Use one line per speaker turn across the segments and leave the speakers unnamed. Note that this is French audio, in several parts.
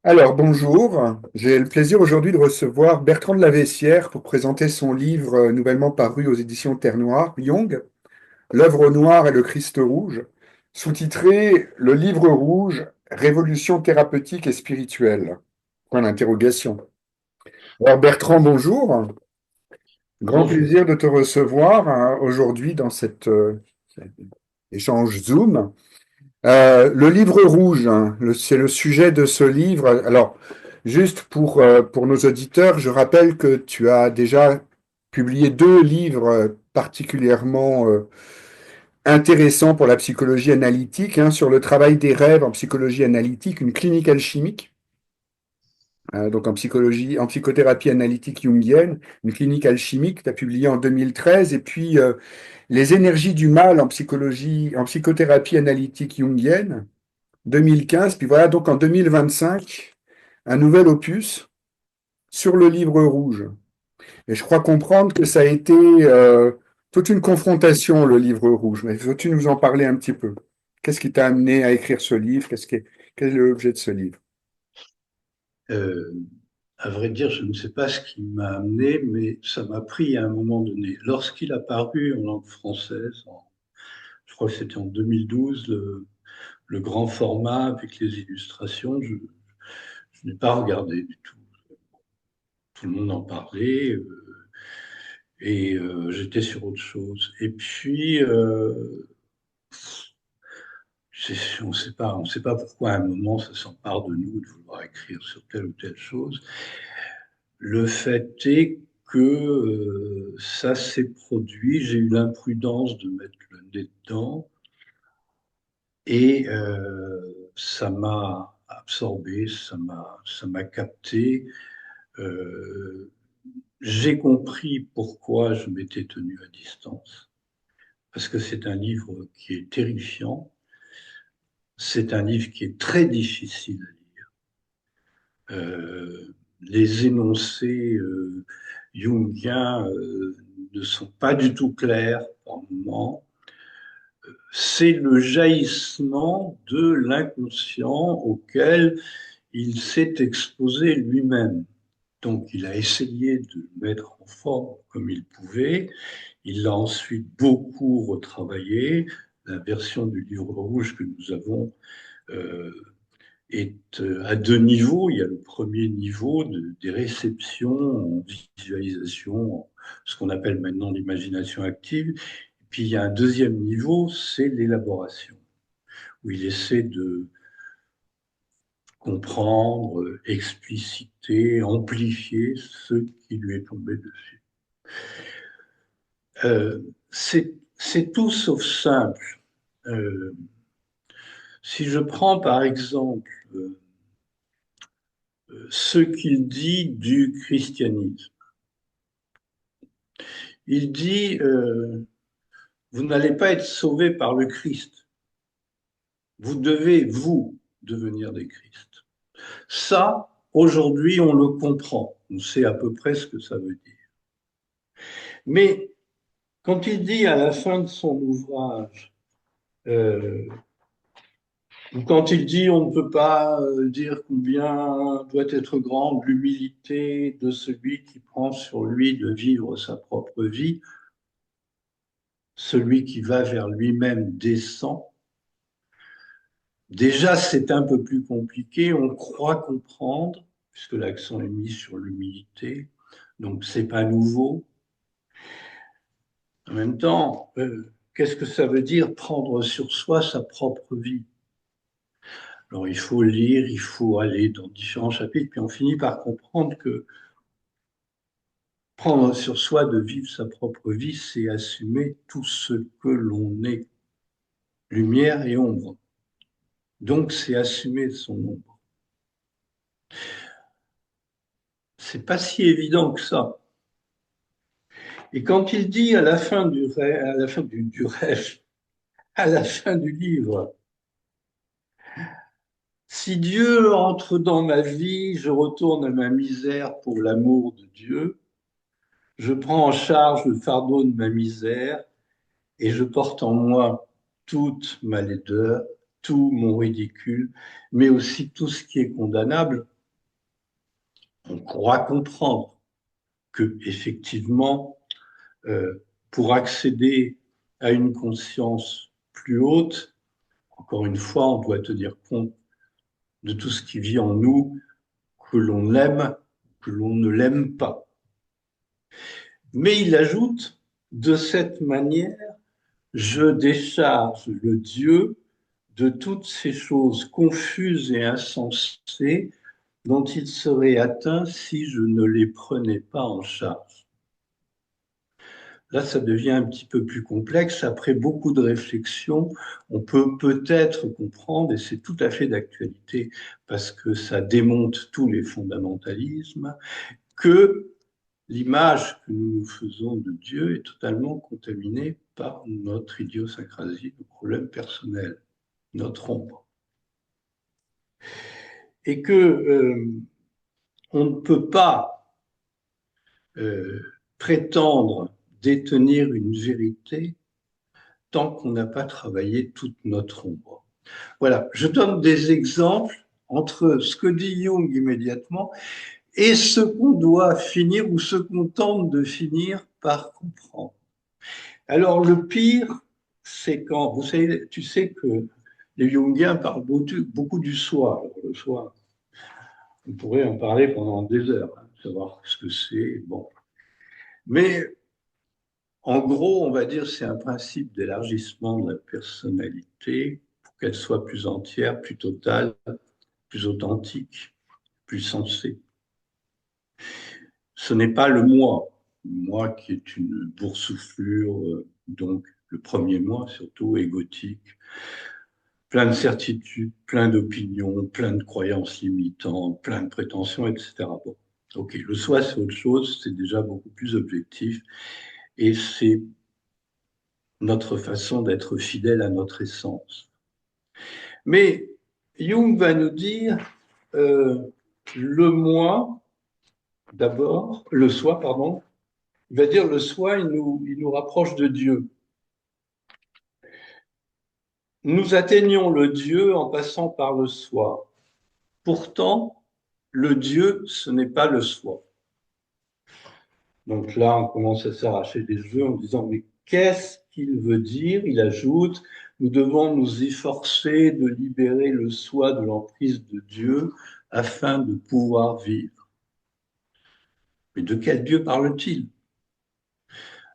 Alors, bonjour. J'ai le plaisir aujourd'hui de recevoir Bertrand de la Vessière pour présenter son livre nouvellement paru aux éditions Terre Noire, Jung, L'œuvre noire et le Christ rouge, sous-titré Le livre rouge, révolution thérapeutique et spirituelle. Point d'interrogation. Alors, Bertrand, bonjour. Grand
Bonjour.
plaisir de te recevoir aujourd'hui dans cet échange Zoom. Le livre rouge, hein, c'est le sujet de ce livre. Alors, juste pour nos auditeurs, je rappelle que tu as déjà publié deux livres particulièrement intéressants pour la psychologie analytique, hein, sur le travail des rêves en psychologie analytique, une clinique alchimique, donc en psychologie, en psychothérapie analytique jungienne, une clinique alchimique, tu as publié en 2013, et puis les énergies du mal en psychologie, en psychothérapie analytique jungienne, 2015, puis voilà donc en 2025, un nouvel opus sur le livre rouge. Et je crois comprendre que ça a été toute une confrontation, le livre rouge. Mais veux-tu nous en parler un petit peu? Qu'est-ce qui t'a amené à écrire ce livre? Quel est l'objet de ce livre?
Euh, à vrai dire, je ne sais pas ce qui m'a amené, mais ça m'a pris à un moment donné. Lorsqu'il a paru en langue française, je crois que c'était en 2012, le grand format avec les illustrations, je n'ai pas regardé du tout. Tout le monde en parlait et j'étais sur autre chose. Et puis, on sait pas pourquoi à un moment ça s'empare de nous de vouloir écrire sur telle ou telle chose. Le fait est que ça s'est produit, j'ai eu l'imprudence de mettre le nez dedans et ça m'a absorbé, ça m'a capté. Euh, j'ai compris pourquoi je m'étais tenu à distance, parce que c'est un livre qui est terrifiant, c'est un livre qui est très difficile à lire. Les énoncés jungiens ne sont pas du tout clairs par moments. C'est le jaillissement de l'inconscient auquel il s'est exposé lui-même. Donc il a essayé de le mettre en forme comme il pouvait. Il l'a ensuite beaucoup retravaillé. La version du livre rouge que nous avons euh, est à deux niveaux. Il y a le premier niveau des réceptions en visualisation, ce qu'on appelle maintenant l'imagination active. Et puis il y a un deuxième niveau, c'est l'élaboration, où il essaie de comprendre, expliciter, amplifier ce qui lui est tombé dessus. C'est tout sauf simple. Euh, si je prends par exemple ce qu'il dit du christianisme, il dit, vous n'allez pas être sauvé par le Christ, vous devez, vous, devenir des Christ. Ça, aujourd'hui, on le comprend, on sait à peu près ce que ça veut dire. Mais quand il dit à la fin de son ouvrage, euh, ou quand il dit on ne peut pas dire combien doit être grande l'humilité de celui qui prend sur lui de vivre sa propre vie, celui qui va vers lui-même descend. Déjà, c'est un peu plus compliqué. On croit comprendre, puisque l'accent est mis sur l'humilité. Donc, c'est pas nouveau. En même temps, qu'est-ce que ça veut dire prendre sur soi sa propre vie? Alors, il faut lire, il faut aller dans différents chapitres, puis on finit par comprendre que prendre sur soi de vivre sa propre vie, c'est assumer tout ce que l'on est, lumière et ombre. Donc, c'est assumer son ombre. C'est pas si évident que ça. Et quand il dit à la fin du rêve, à la fin du rêve, à la fin du livre, si Dieu entre dans ma vie, je retourne à ma misère pour l'amour de Dieu, je prends en charge le fardeau de ma misère et je porte en moi toute ma laideur, tout mon ridicule, mais aussi tout ce qui est condamnable. On croit comprendre que, effectivement, pour accéder à une conscience plus haute, encore une fois, on doit tenir compte de tout ce qui vit en nous, que l'on aime, que l'on ne l'aime pas. Mais il ajoute, de cette manière, je décharge le Dieu de toutes ces choses confuses et insensées dont il serait atteint si je ne les prenais pas en charge. Là, ça devient un petit peu plus complexe. Après beaucoup de réflexion, on peut peut-être comprendre, et c'est tout à fait d'actualité parce que ça démonte tous les fondamentalismes, que l'image que nous nous faisons de Dieu est totalement contaminée par notre idiosyncrasie, nos problèmes personnels, notre ombre. Et que on ne peut pas euh, prétendre détenir une vérité tant qu'on n'a pas travaillé toute notre ombre. Voilà, je donne des exemples entre ce que dit Jung immédiatement et ce qu'on doit finir ou ce qu'on tente de finir par comprendre. Alors le pire, c'est quand, vous savez, tu sais que les Jungiens parlent beaucoup du soi. Alors, le soi, on pourrait en parler pendant des heures, hein, savoir ce que c'est. Bon. Mais en gros, on va dire c'est un principe d'élargissement de la personnalité pour qu'elle soit plus entière, plus totale, plus authentique, plus sensée. Ce n'est pas le moi qui est une boursouflure, donc le premier moi surtout égotique, plein de certitudes, plein d'opinions, plein de croyances limitantes, plein de prétentions, etc. Bon, ok, le soi c'est autre chose, c'est déjà beaucoup plus objectif et c'est notre façon d'être fidèle à notre essence. Mais Jung va nous dire euh, le moi, d'abord, le soi, pardon, il va dire le soi, il nous rapproche de Dieu. Nous atteignons le Dieu en passant par le soi. Pourtant, le Dieu, ce n'est pas le soi. Donc là, on commence à s'arracher les cheveux en disant, mais qu'est-ce qu'il veut dire? Il ajoute, nous devons nous efforcer de libérer le soi de l'emprise de Dieu afin de pouvoir vivre. Mais de quel Dieu parle-t-il?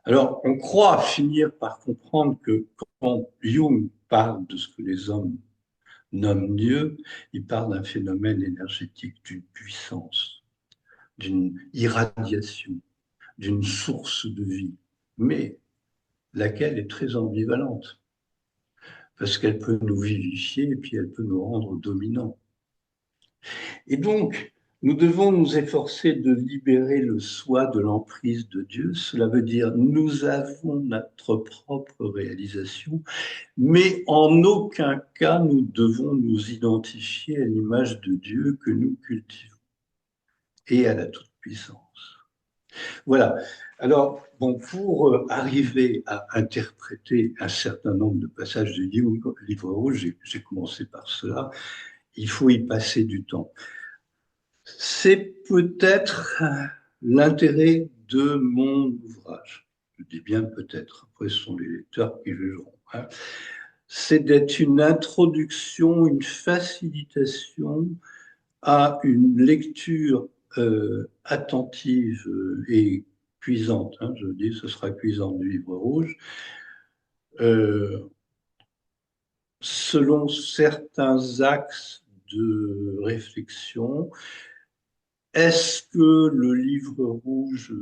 Alors, on croit finir par comprendre que quand Jung parle de ce que les hommes nomment Dieu, il parle d'un phénomène énergétique, d'une puissance, d'une irradiation, d'une source de vie, mais laquelle est très ambivalente, parce qu'elle peut nous vivifier et puis elle peut nous rendre dominants. Et donc, nous devons nous efforcer de libérer le soi de l'emprise de Dieu. Cela veut dire nous avons notre propre réalisation, mais en aucun cas nous devons nous identifier à l'image de Dieu que nous cultivons et à la toute-puissance. Voilà. Alors, bon, pour arriver à interpréter un certain nombre de passages du livre rouge, j'ai commencé par cela, il faut y passer du temps. C'est peut-être l'intérêt de mon ouvrage. Je dis bien peut-être, après ce sont les lecteurs qui jugeront. Hein. C'est d'être une introduction, une facilitation à une lecture attentive et cuisante, hein, je dis ce sera cuisant du livre rouge, euh, selon certains axes de réflexion. Est-ce que le livre rouge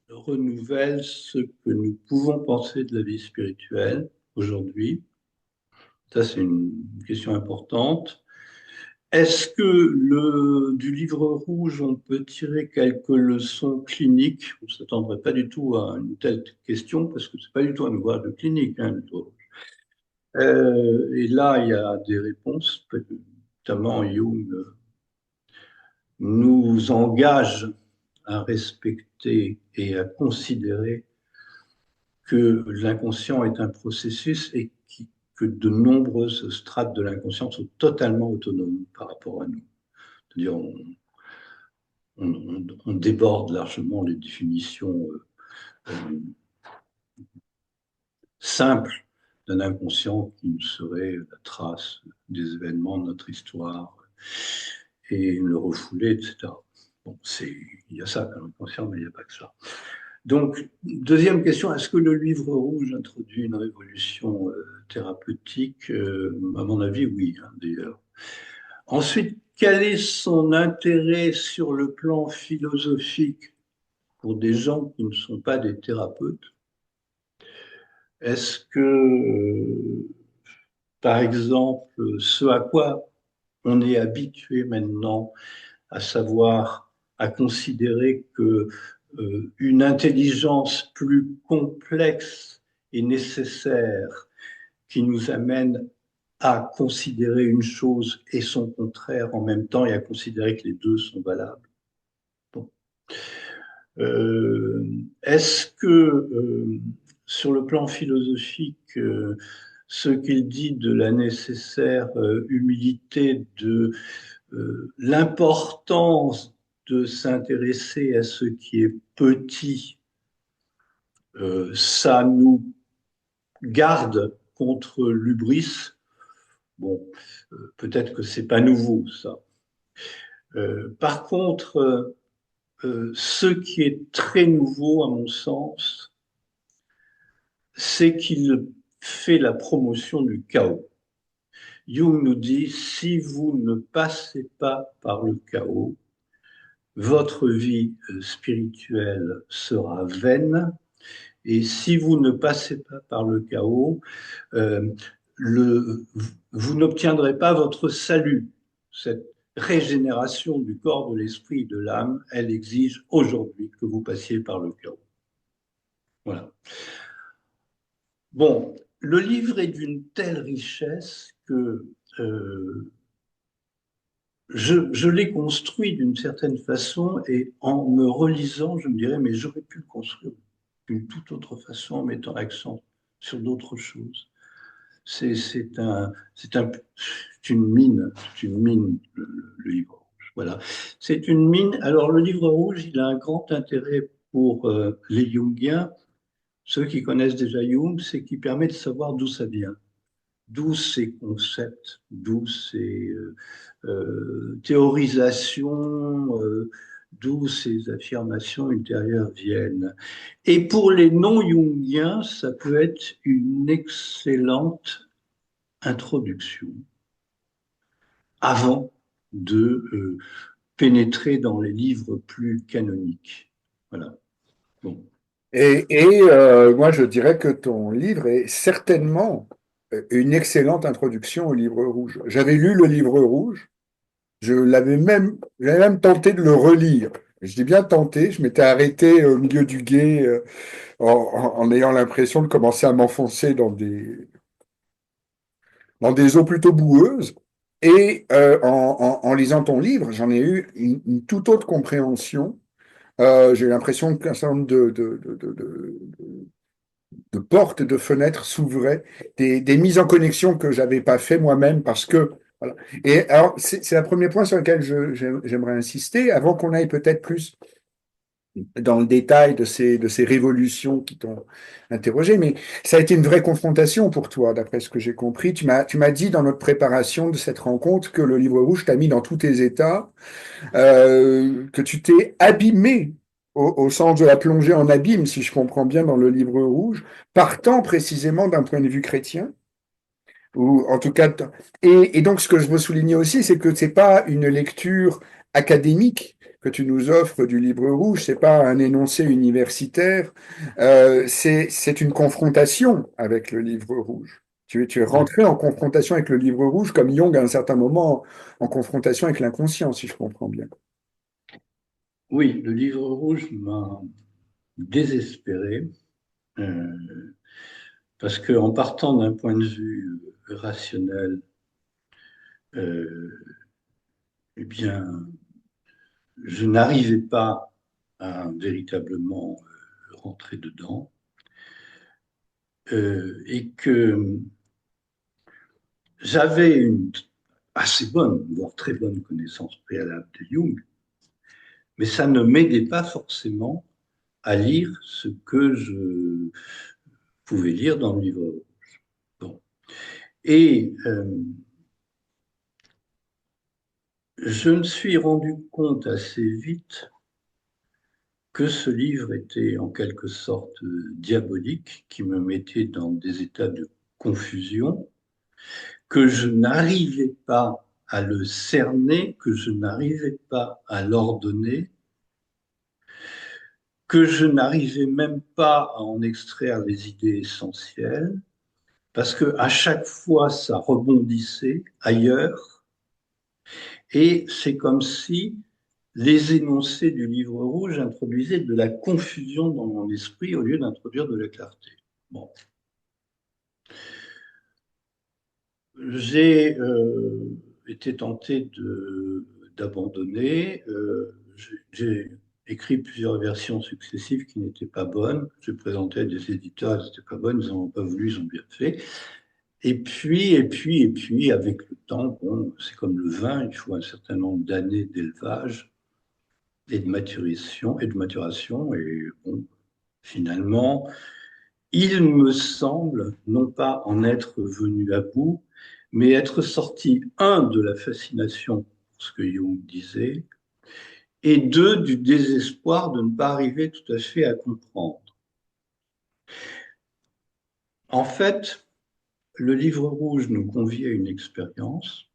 renouvelle ce que nous pouvons penser de la vie spirituelle aujourd'hui? Ça, c'est une question importante. Est-ce que du livre rouge, on peut tirer quelques leçons cliniques? On ne s'attendrait pas du tout à une telle question parce que ce n'est pas du tout un ouvrage de clinique. Hein, et là, il y a des réponses, notamment Jung nous engage à respecter et à considérer que l'inconscient est un processus et que de nombreuses strates de l'inconscient sont totalement autonomes par rapport à nous. C'est-à-dire, on déborde largement les définitions euh, simples d'un inconscient qui ne serait la trace des événements de notre histoire et le refouler, etc. Bon, il y a ça dans l'inconscient, mais il n'y a pas que ça. Donc, deuxième question, est-ce que le livre rouge introduit une révolution thérapeutique? À mon avis, oui, hein, d'ailleurs. Ensuite, quel est son intérêt sur le plan philosophique pour des gens qui ne sont pas des thérapeutes? Est-ce que, par exemple, ce à quoi on est habitué maintenant, à savoir à considérer que une intelligence plus complexe est nécessaire, qui nous amène à considérer une chose et son contraire en même temps et à considérer que les deux sont valables. Bon. Euh, Est-ce que, sur le plan philosophique, ce qu'il dit de la nécessaire humilité, de l'importance de s'intéresser à ce qui est petit, ça nous garde contre l'hubris? Bon, peut-être que c'est pas nouveau, ça. Par contre, ce qui est très nouveau, à mon sens, c'est qu'il fait la promotion du chaos. Jung nous dit, si vous ne passez pas par le chaos, votre vie spirituelle sera vaine. Et si vous ne passez pas par le chaos, euh, le, vous n'obtiendrez pas votre salut. Cette régénération du corps, de l'esprit et de l'âme, elle exige aujourd'hui que vous passiez par le chaos. Voilà. Bon, le livre est d'une telle richesse que je l'ai construit d'une certaine façon et en me relisant, je me dirais, mais j'aurais pu le construire d'une toute autre façon en mettant l'accent sur d'autres choses. C'est c'est une mine, le livre rouge. Voilà. C'est une mine. Alors, le livre rouge, il a un grand intérêt pour les Jungiens. Ceux qui connaissent déjà Jung, c'est qu'il permet de savoir d'où ça vient, d'où ces concepts, d'où ces théorisations, d'où ces affirmations ultérieures viennent. Et pour les non-jungiens, ça peut être une excellente introduction avant de pénétrer dans les livres plus canoniques. Voilà. Bon.
Moi, je dirais que ton livre est certainement une excellente introduction au livre rouge. J'avais lu le livre rouge, j'avais même tenté de le relire. Je dis bien tenté, je m'étais arrêté au milieu du gué en ayant l'impression de commencer à m'enfoncer dans des eaux plutôt boueuses. Et en lisant ton livre, j'en ai eu une toute autre compréhension. J'ai eu l'impression qu'un certain nombre de portes, de fenêtres s'ouvraient, des mises en connexion que j'avais pas fait moi-même parce que voilà. Et alors c'est le premier point sur lequel j'aimerais insister avant qu'on aille peut-être plus dans le détail de ces révolutions qui t'ont interrogé, mais ça a été une vraie confrontation pour toi, d'après ce que j'ai compris. Tu m'as dit dans notre préparation de cette rencontre que le livre rouge t'a mis dans tous tes états, que tu t'es abîmé au sens de la plongée en abîme, si je comprends bien, dans le livre rouge, partant précisément d'un point de vue chrétien, ou en tout cas, et donc ce que je veux souligner aussi, c'est que c'est pas une lecture académique que tu nous offres du livre rouge, c'est pas un énoncé universitaire, c'est une confrontation avec le livre rouge. Tu es rentré en confrontation avec le livre rouge, comme Jung à un certain moment en confrontation avec l'inconscient, si je comprends bien.
Oui, le livre rouge m'a désespéré parce qu'en partant d'un point de vue rationnel, euh, eh bien, je n'arrivais pas à véritablement rentrer dedans et que j'avais une assez bonne, voire très bonne connaissance préalable de Jung, mais ça ne m'aidait pas forcément à lire ce que je pouvais lire dans le livre. Bon. Et je me suis rendu compte assez vite que ce livre était en quelque sorte diabolique, qui me mettait dans des états de confusion, que je n'arrivais pas à le cerner, que je n'arrivais pas à l'ordonner, que je n'arrivais même pas à en extraire les idées essentielles, parce que à chaque fois, ça rebondissait ailleurs, et c'est comme si les énoncés du livre rouge introduisaient de la confusion dans mon esprit au lieu d'introduire de la clarté. Bon. J'ai été tenté d'abandonner. J'ai écrit plusieurs versions successives qui n'étaient pas bonnes. J'ai présenté à des éditeurs, elles n'étaient pas bonnes, ils n'ont pas voulu, ils ont bien fait. Et puis, avec le temps, bon, c'est comme le vin, il faut un certain nombre d'années d'élevage et de maturation. Et bon, finalement, il me semble non pas en être venu à bout, mais être sorti, un, de la fascination pour ce que Jung disait, et deux, du désespoir de ne pas arriver tout à fait à comprendre. En fait, le livre rouge nous convie à une expérience.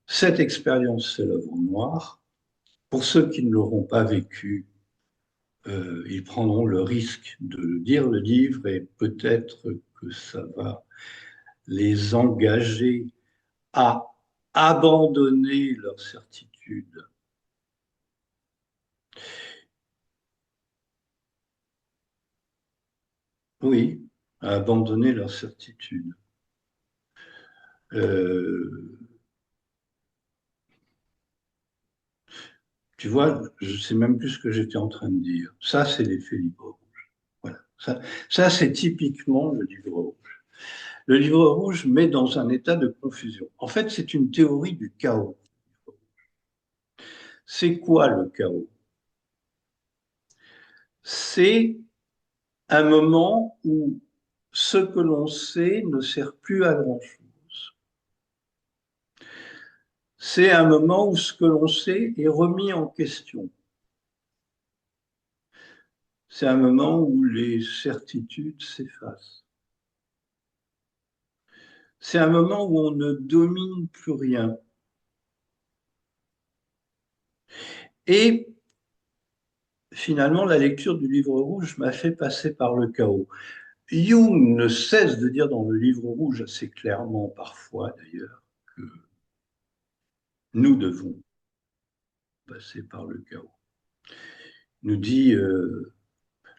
Cette expérience, c'est l'œuvre noire. Pour ceux qui ne l'auront pas vécu, ils prendront le risque de lire le livre et peut-être que ça va les engager à abandonner leur certitude. Oui, à abandonner leur certitude. Euh, Tu vois, je ne sais même plus ce que j'étais en train de dire. Ça, c'est l'effet livre rouge. Voilà. Ça c'est typiquement le livre rouge. Le livre rouge met dans un état de confusion. En fait, c'est une théorie du chaos. C'est quoi le chaos? C'est un moment où ce que l'on sait ne sert plus à grand-chose. C'est un moment où ce que l'on sait est remis en question. C'est un moment où les certitudes s'effacent. C'est un moment où on ne domine plus rien. Et finalement, la lecture du livre rouge m'a fait passer par le chaos. Jung ne cesse de dire dans le livre rouge, assez clairement parfois d'ailleurs, que nous devons passer par le chaos. Il nous dit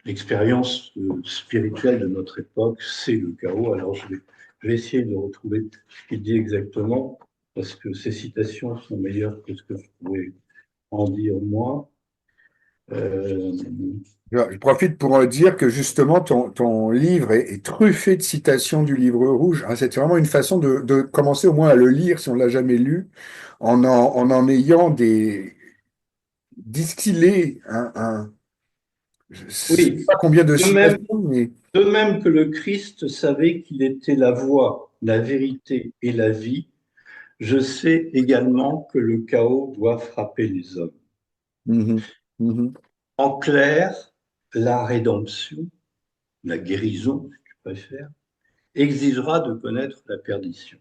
l'expérience spirituelle de notre époque, c'est le chaos. Alors je vais essayer de retrouver ce qu'il dit exactement, parce que ces citations sont meilleures que ce que je pourrais en dire moi. Euh,
Je profite pour dire que justement ton livre est truffé de citations du livre rouge. Hein. C'est vraiment une façon de commencer au moins à le lire si on l'a jamais lu, en ayant distillé je ne sais
oui,
pas combien de
de même,
citations, mais
de même que le Christ savait qu'il était la voie, la vérité et la vie, je sais également que le chaos doit frapper les hommes.
mhm, mhm.
En clair, la rédemption, la guérison, si tu préfères, exigera de connaître la perdition.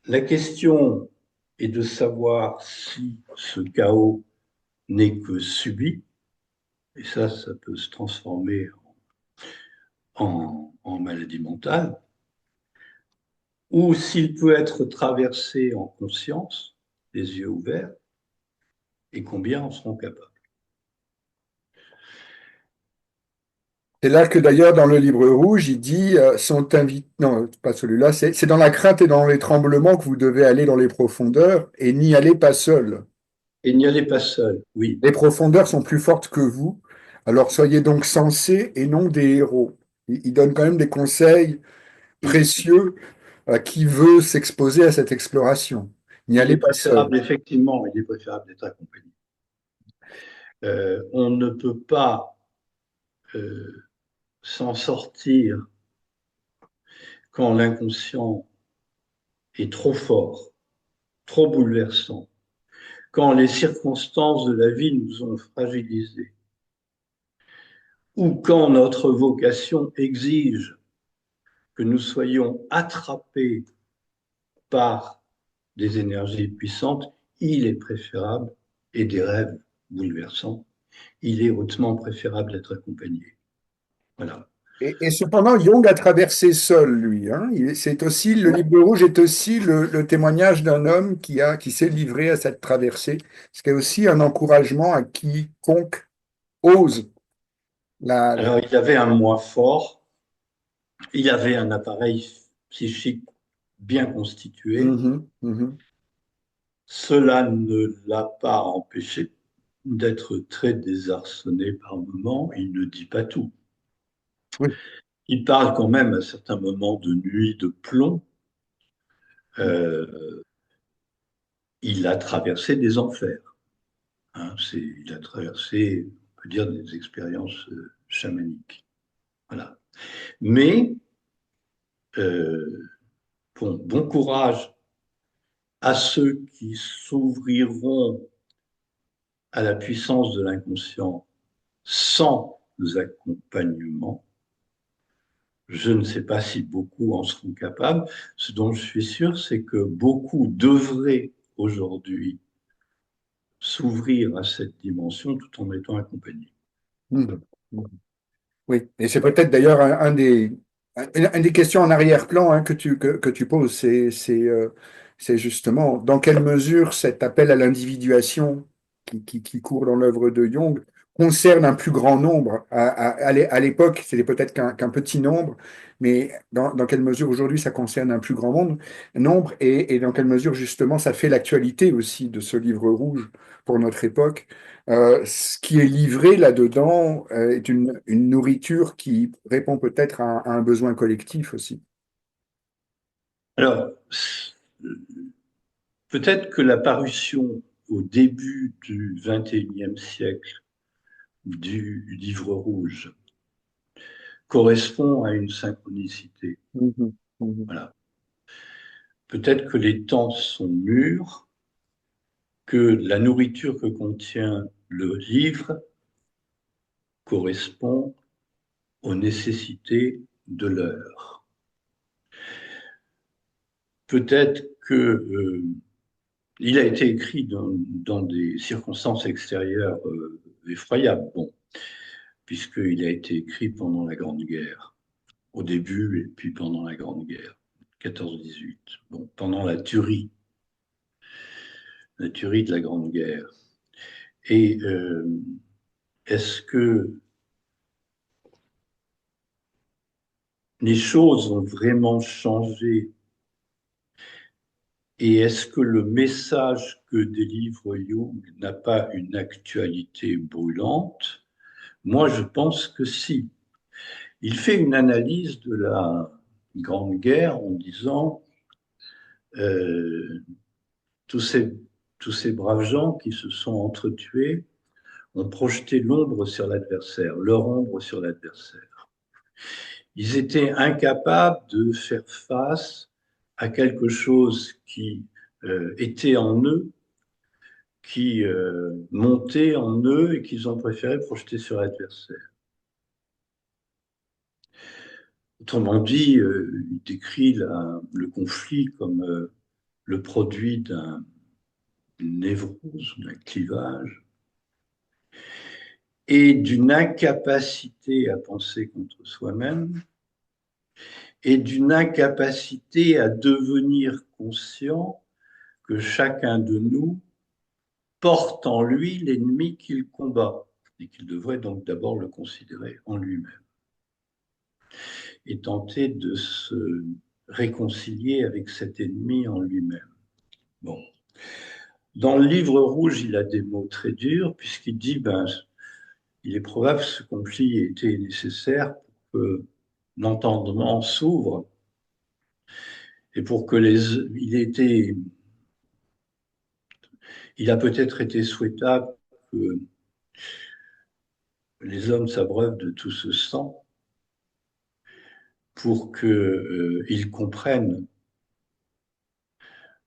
La question est de savoir si ce chaos n'est que subi, et ça peut se transformer en maladie mentale, ou s'il peut être traversé en conscience, les yeux ouverts, et combien en seront capables.
C'est là que d'ailleurs dans le livre rouge, il dit sont invités. Non, pas celui-là. C'est dans la crainte et dans les tremblements que vous devez aller dans les profondeurs et n'y allez pas seul.
Et n'y allez pas seul, oui.
Les profondeurs sont plus fortes que vous. Alors soyez donc sensés et non des héros. Il donne quand même des conseils précieux à qui veut s'exposer à cette exploration. N'y
Il
allez
est
pas seul.
préférable, effectivement, il est préférable d'être accompagné. On ne peut pas euh, s'en sortir quand l'inconscient est trop fort, trop bouleversant, quand les circonstances de la vie nous ont fragilisés, ou quand notre vocation exige que nous soyons attrapés par des énergies puissantes, il est préférable, et des rêves bouleversants, il est hautement préférable d'être accompagné. Voilà.
Et cependant, Jung a traversé seul, lui. Hein. C'est aussi, le livre rouge est aussi le témoignage d'un homme qui s'est livré à cette traversée, ce qui est aussi un encouragement à quiconque ose.
Alors, il avait un moi fort, il avait un appareil psychique bien constitué.
Mhm, mhm.
Cela ne l'a pas empêché d'être très désarçonné par moments. Il ne dit pas tout.
Oui.
Il parle quand même à certains moments de nuit de plomb. Euh, il a traversé des enfers. Hein, il a traversé, on peut dire, des expériences chamaniques. Voilà. Mais euh, bon courage à ceux qui s'ouvriront à la puissance de l'inconscient sans accompagnement. Je ne sais pas si beaucoup en seront capables. Ce dont je suis sûr, c'est que beaucoup devraient aujourd'hui s'ouvrir à cette dimension tout en étant accompagnés.
Mhm. Oui, et c'est peut-être d'ailleurs un des questions en arrière-plan hein, que tu poses, c'est justement dans quelle mesure cet appel à l'individuation qui court dans l'œuvre de Jung concerne un plus grand nombre. À l'époque, c'était peut-être qu'un petit nombre, mais dans quelle mesure aujourd'hui ça concerne un plus grand nombre et dans quelle mesure justement ça fait l'actualité aussi de ce livre rouge pour notre époque. Ce qui est livré là-dedans est une nourriture qui répond peut-être à un besoin collectif aussi.
Alors, peut-être que la parution au début du XXIe siècle du livre rouge correspond à une synchronicité.
Mhm, mhm,
Voilà. Peut-être que les temps sont mûrs, que la nourriture que contient le livre correspond aux nécessités de l'heure. Peut-être que il a été écrit dans des circonstances extérieures effroyables, bon, puisqu'il a été écrit pendant la Grande Guerre, au début et puis pendant la Grande Guerre, 14-18, bon, pendant la tuerie de la Grande Guerre. Et est-ce que les choses ont vraiment changé et est-ce que le message que délivre Jung n'a pas une actualité brûlante? Moi, je pense que si. Il fait une analyse de la Grande Guerre en disant euh, tous ces, tous ces braves gens qui se sont entretués ont projeté l'ombre sur l'adversaire, leur ombre sur l'adversaire. Ils étaient incapables de faire face à quelque chose qui était en eux, qui montait en eux et qu'ils ont préféré projeter sur l'adversaire. Autrement dit, il décrit le conflit comme le produit d'une névrose, d'un clivage, et d'une incapacité à penser contre soi-même, et d'une incapacité à devenir conscient que chacun de nous porte en lui l'ennemi qu'il combat, et qu'il devrait donc d'abord le considérer en lui-même, et tenter de se réconcilier avec cet ennemi en lui-même. Bon. Dans le livre rouge, il a des mots très durs, puisqu'il dit, ben, il est probable que ce conflit ait été nécessaire pour que l'entendement s'ouvre et pour que il ait été Il a peut-être été souhaitable que les hommes s'abreuvent de tout ce sang pour qu'ils comprennent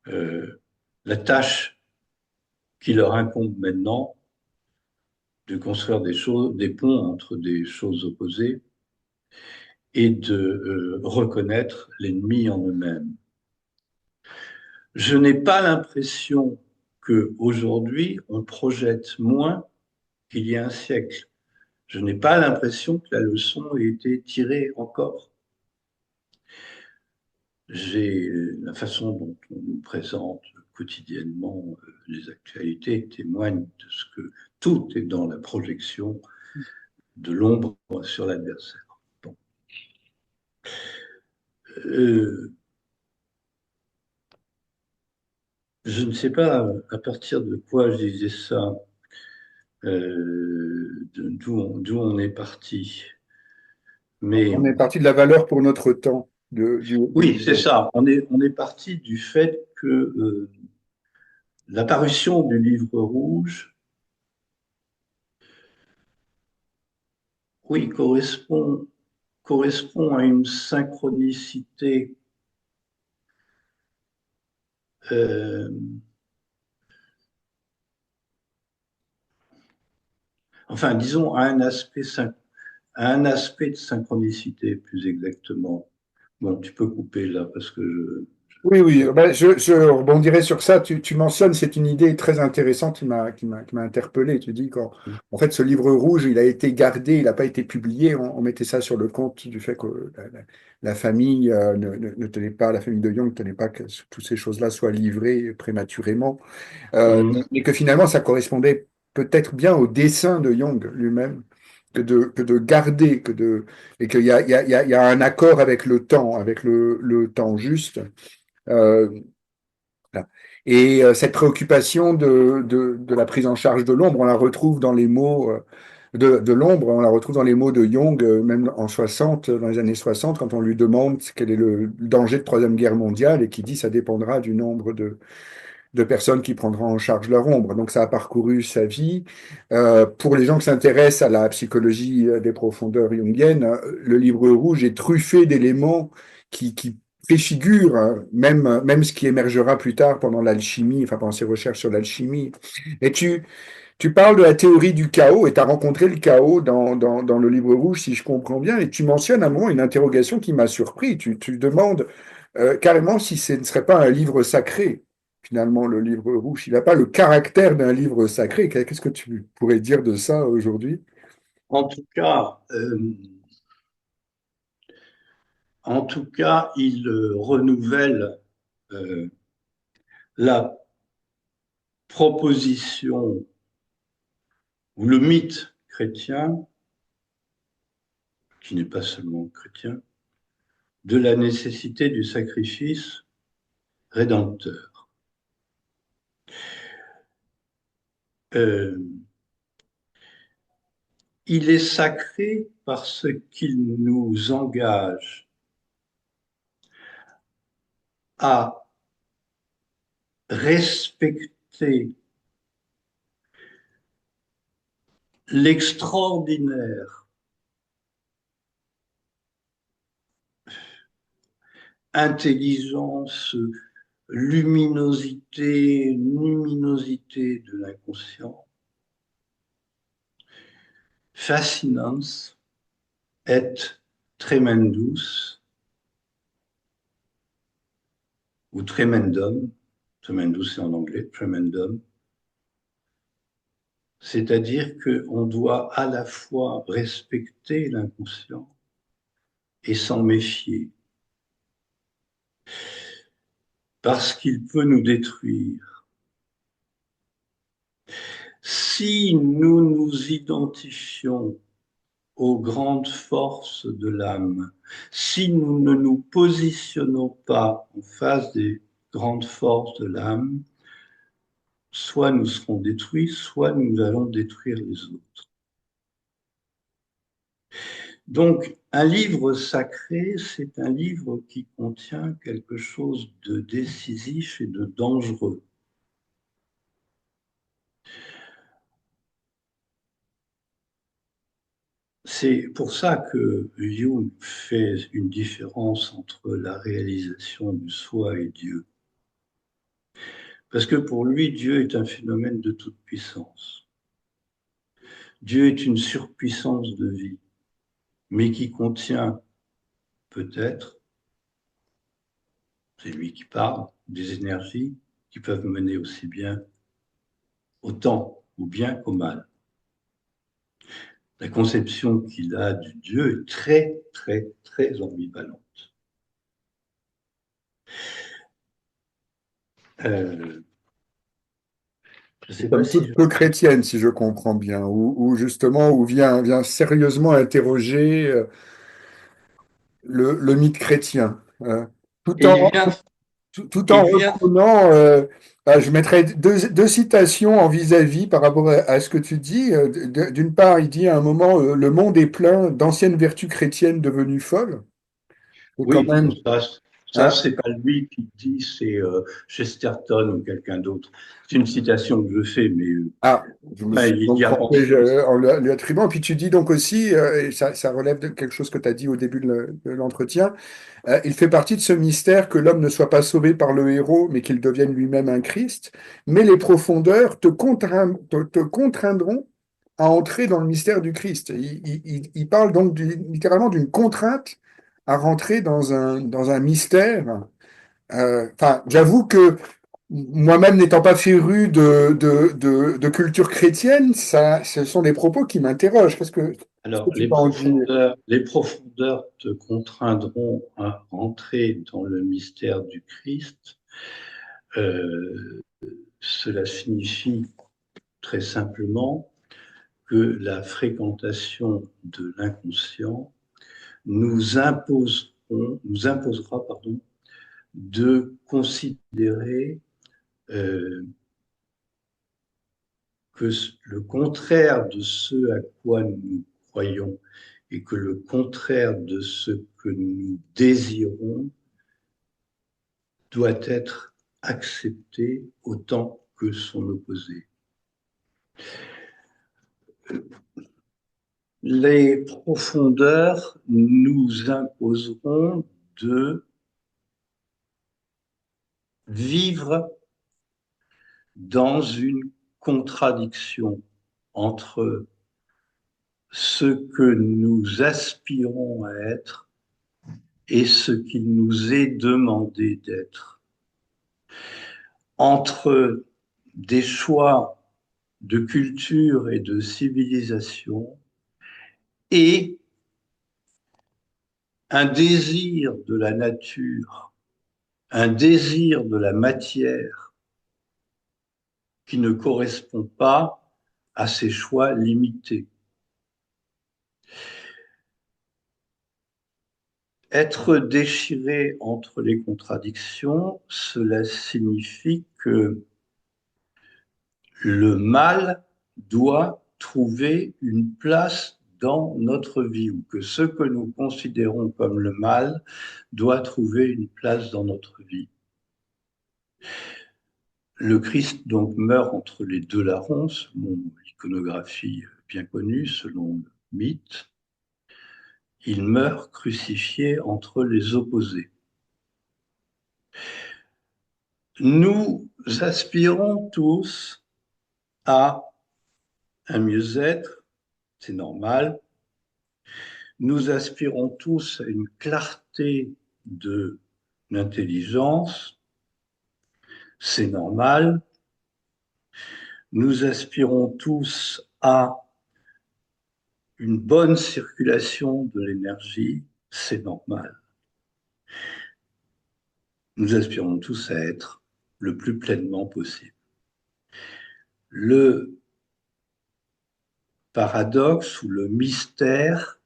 euh, la tâche qui leur incombe maintenant de construire des choses, des ponts entre des choses opposées et de reconnaître l'ennemi en eux-mêmes. Je n'ai pas l'impression qu'aujourd'hui, on projette moins qu'il y a un siècle. Je n'ai pas l'impression que la leçon ait été tirée encore. La façon dont on nous présente quotidiennement les actualités témoigne de ce que tout est dans la projection de l'ombre sur l'adversaire. Bon. Euh, je ne sais pas à partir de quoi je disais ça, d'où on est parti. Mais
On est parti de la valeur pour notre temps.
oui, c'est ça. On est parti du fait que l'apparition du livre rouge, oui, correspond à une synchronicité, euh, enfin, disons, à un aspect de synchronicité, plus exactement. Bon, tu peux couper là parce que
Oui, oui, ben, je rebondirai sur ça. Tu mentionnes, c'est une idée très intéressante qui m'a interpellé. Tu dis qu'en en fait, ce livre rouge, il a été gardé, il n'a pas été publié. On mettait ça sur le compte du fait que la famille ne tenait pas, la famille de Young ne tenait pas que toutes ces choses-là soient livrées prématurément.
hum,
Mais que finalement, ça correspondait peut-être bien au dessin de Young lui-même, que de garder, et qu'il y a un accord avec le temps, avec le temps juste. Euh, voilà. Et cette préoccupation de la prise en charge de l'ombre, on la retrouve dans les mots de l'ombre, on la retrouve dans les mots de Jung, même en 60, dans les années 60, quand on lui demande quel est le danger de Troisième Guerre mondiale, et qui dit ça dépendra du nombre de personnes qui prendront en charge leur ombre. Donc ça a parcouru sa vie. Pour les gens qui s'intéressent à la psychologie des profondeurs jungiennes, le livre rouge est truffé d'éléments qui préfigurent même ce qui émergera plus tard pendant l'alchimie, enfin pendant ses recherches sur l'alchimie. Et tu parles de la théorie du chaos et tu as rencontré le chaos dans le livre rouge, si je comprends bien, et tu mentionnes à un moment une interrogation qui m'a surpris. Tu demandes carrément si ce ne serait pas un livre sacré, finalement, le livre rouge. Il n'a pas le caractère d'un livre sacré. Qu'est-ce que tu pourrais dire de ça aujourd'hui?
en tout cas, il renouvelle euh, la proposition ou le mythe chrétien, qui n'est pas seulement chrétien, de la nécessité du sacrifice rédempteur. Euh, il est sacré parce qu'il nous engage à respecter l'extraordinaire intelligence, luminosité de l'inconscient, fascinans et tremendus, ou tremendum, tremendus c'est en anglais, tremendum, c'est-à-dire qu'on doit à la fois respecter l'inconscient et s'en méfier, parce qu'il peut nous détruire. Si nous nous identifions aux grandes forces de l'âme, si nous ne nous positionnons pas en face des grandes forces de l'âme, soit nous serons détruits, soit nous allons détruire les autres. Donc, un livre sacré, c'est un livre qui contient quelque chose de décisif et de dangereux. C'est pour ça que Jung fait une différence entre la réalisation du soi et Dieu. Parce que pour lui, Dieu est un phénomène de toute puissance. Dieu est une surpuissance de vie, mais qui contient peut-être, c'est lui qui parle, des énergies qui peuvent mener aussi bien au bien qu'au mal. La conception qu'il a du Dieu est très, très, très ambivalente. Euh, je ne sais pas
Comme
si
toute
je...
peu chrétienne, si je comprends bien, où justement, où vient sérieusement interroger le mythe chrétien, tout
Et
en,
il vient,
tout en
il vient,
reprenant, je mettrai deux citations en vis-à-vis par rapport à ce que tu dis. D'une part, il dit à un moment, le monde est plein d'anciennes vertus chrétiennes devenues folles. C'est quand
oui, bon,
même,
ça
hein.
c'est pas lui qui dit, c'est Chesterton ou quelqu'un d'autre. C'est une citation que je fais, mais
Ah, je me
enfin,
suis
il
donc
y a
trompé
pensé aussi.
en lui attribuant. Puis tu dis donc aussi, et ça relève de quelque chose que tu as dit au début de l'entretien, il fait partie de ce mystère que l'homme ne soit pas sauvé par le héros, mais qu'il devienne lui-même un Christ. Mais les profondeurs te contraindront à entrer dans le mystère du Christ. Il parle donc littéralement d'une contrainte à rentrer dans un mystère. Enfin, j'avoue que moi-même n'étant pas féru de culture chrétienne, ça, ce sont des propos qui m'interrogent. Qu'est-ce que
Alors,
tu peux en dire?
les profondeurs te contraindront à entrer dans le mystère du Christ. Euh, Cela signifie très simplement que la fréquentation de l'inconscient nous imposera de considérer euh, que le contraire de ce à quoi nous croyons et que le contraire de ce que nous désirons doit être accepté autant que son opposé. Les profondeurs nous imposeront de vivre dans une contradiction entre ce que nous aspirons à être et ce qu'il nous est demandé d'être, entre des choix de culture et de civilisation et un désir de la nature, un désir de la matière qui ne correspond pas à ces choix limités. Être déchiré entre les contradictions, cela signifie que le mal doit trouver une place dans notre vie, ou que ce que nous considérons comme le mal doit trouver une place dans notre vie. Le Christ donc meurt entre les deux larrons, selon l'iconographie bien connue, selon le mythe. Il meurt crucifié entre les opposés. Nous aspirons tous à un mieux-être, c'est normal. Nous aspirons tous à une clarté de l'intelligence, c'est normal. Nous aspirons tous à une bonne circulation de l'énergie, c'est normal. Nous aspirons tous à être le plus pleinement possible. Le paradoxe ou le mystère,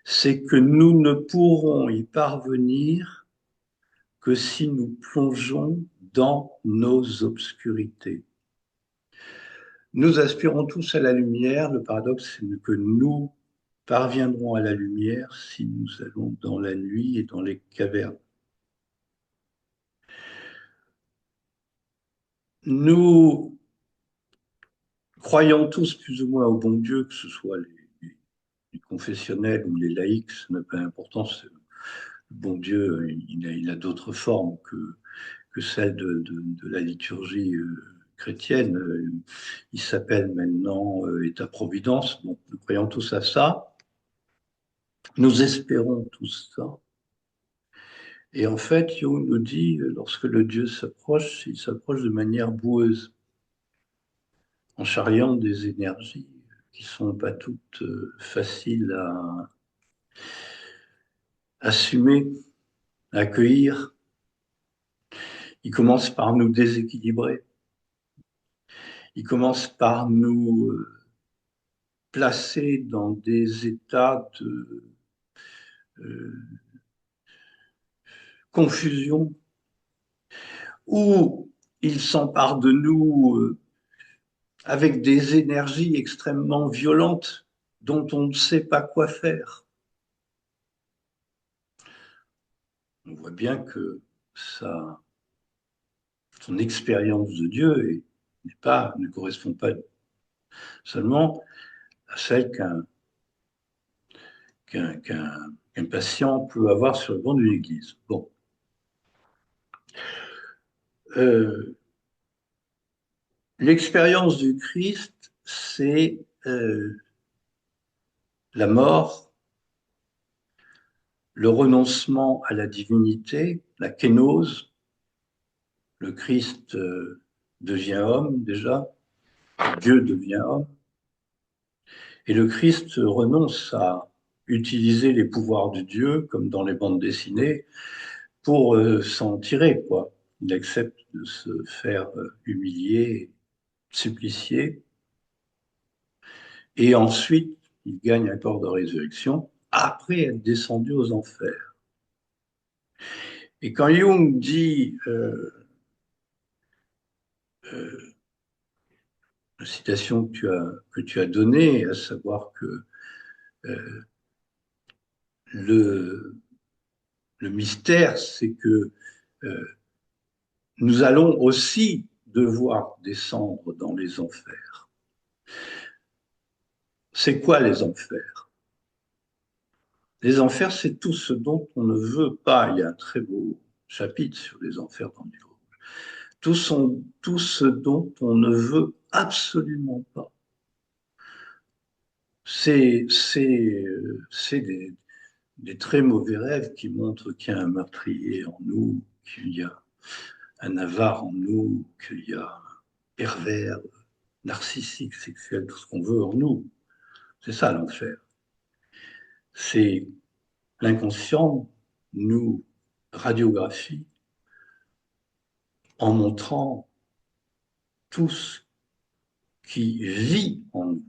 c'est que nous ne pourrons y parvenir que si nous plongeons dans nos obscurités. Nous aspirons tous à la lumière. Le paradoxe, c'est que nous parviendrons à la lumière si nous allons dans la nuit et dans les cavernes. Nous croyons tous plus ou moins au bon Dieu, que ce soit confessionnels ou les laïcs, ça n'a pas d'importance. Le bon Dieu, il a d'autres formes que celle de la liturgie chrétienne. Il s'appelle maintenant État-providence. Bon, nous croyons tous à ça. Nous espérons tous ça. Et en fait, Jung nous dit, lorsque le Dieu s'approche, il s'approche de manière boueuse, en charriant des énergies qui sont pas toutes faciles à assumer, à accueillir. Il commence par nous déséquilibrer. Il commence par nous placer dans des états de euh, confusion où il s'empare de nous avec des énergies extrêmement violentes dont on ne sait pas quoi faire. On voit bien que ça, son expérience de Dieu ne correspond pas seulement à celle qu'un patient peut avoir sur le banc d'une église. Bon. Euh, L'expérience du Christ, c'est la mort, le renoncement à la divinité, la kénose. Le Christ devient homme déjà, Dieu devient homme, et le Christ renonce à utiliser les pouvoirs de Dieu, comme dans les bandes dessinées, pour s'en tirer, quoi. Il accepte de se faire humilier, supplicier, et ensuite, il gagne un corps de résurrection après être descendu aux enfers. Et quand Jung dit, euh, la citation que tu as donnée, à savoir que euh, le, le mystère, c'est que euh, nous allons aussi devoir descendre dans les enfers. C'est quoi les enfers? Les enfers, c'est tout ce dont on ne veut pas. Il y a un très beau chapitre sur les enfers dans le livre. Tout ce dont on ne veut absolument pas. C'est des très mauvais rêves qui montrent qu'il y a un meurtrier en nous, qu'il y a un avare en nous, qu'il y a un pervers, narcissique, sexuel, tout ce qu'on veut en nous. C'est ça l'enfer. C'est l'inconscient nous radiographie en montrant tout ce qui vit en nous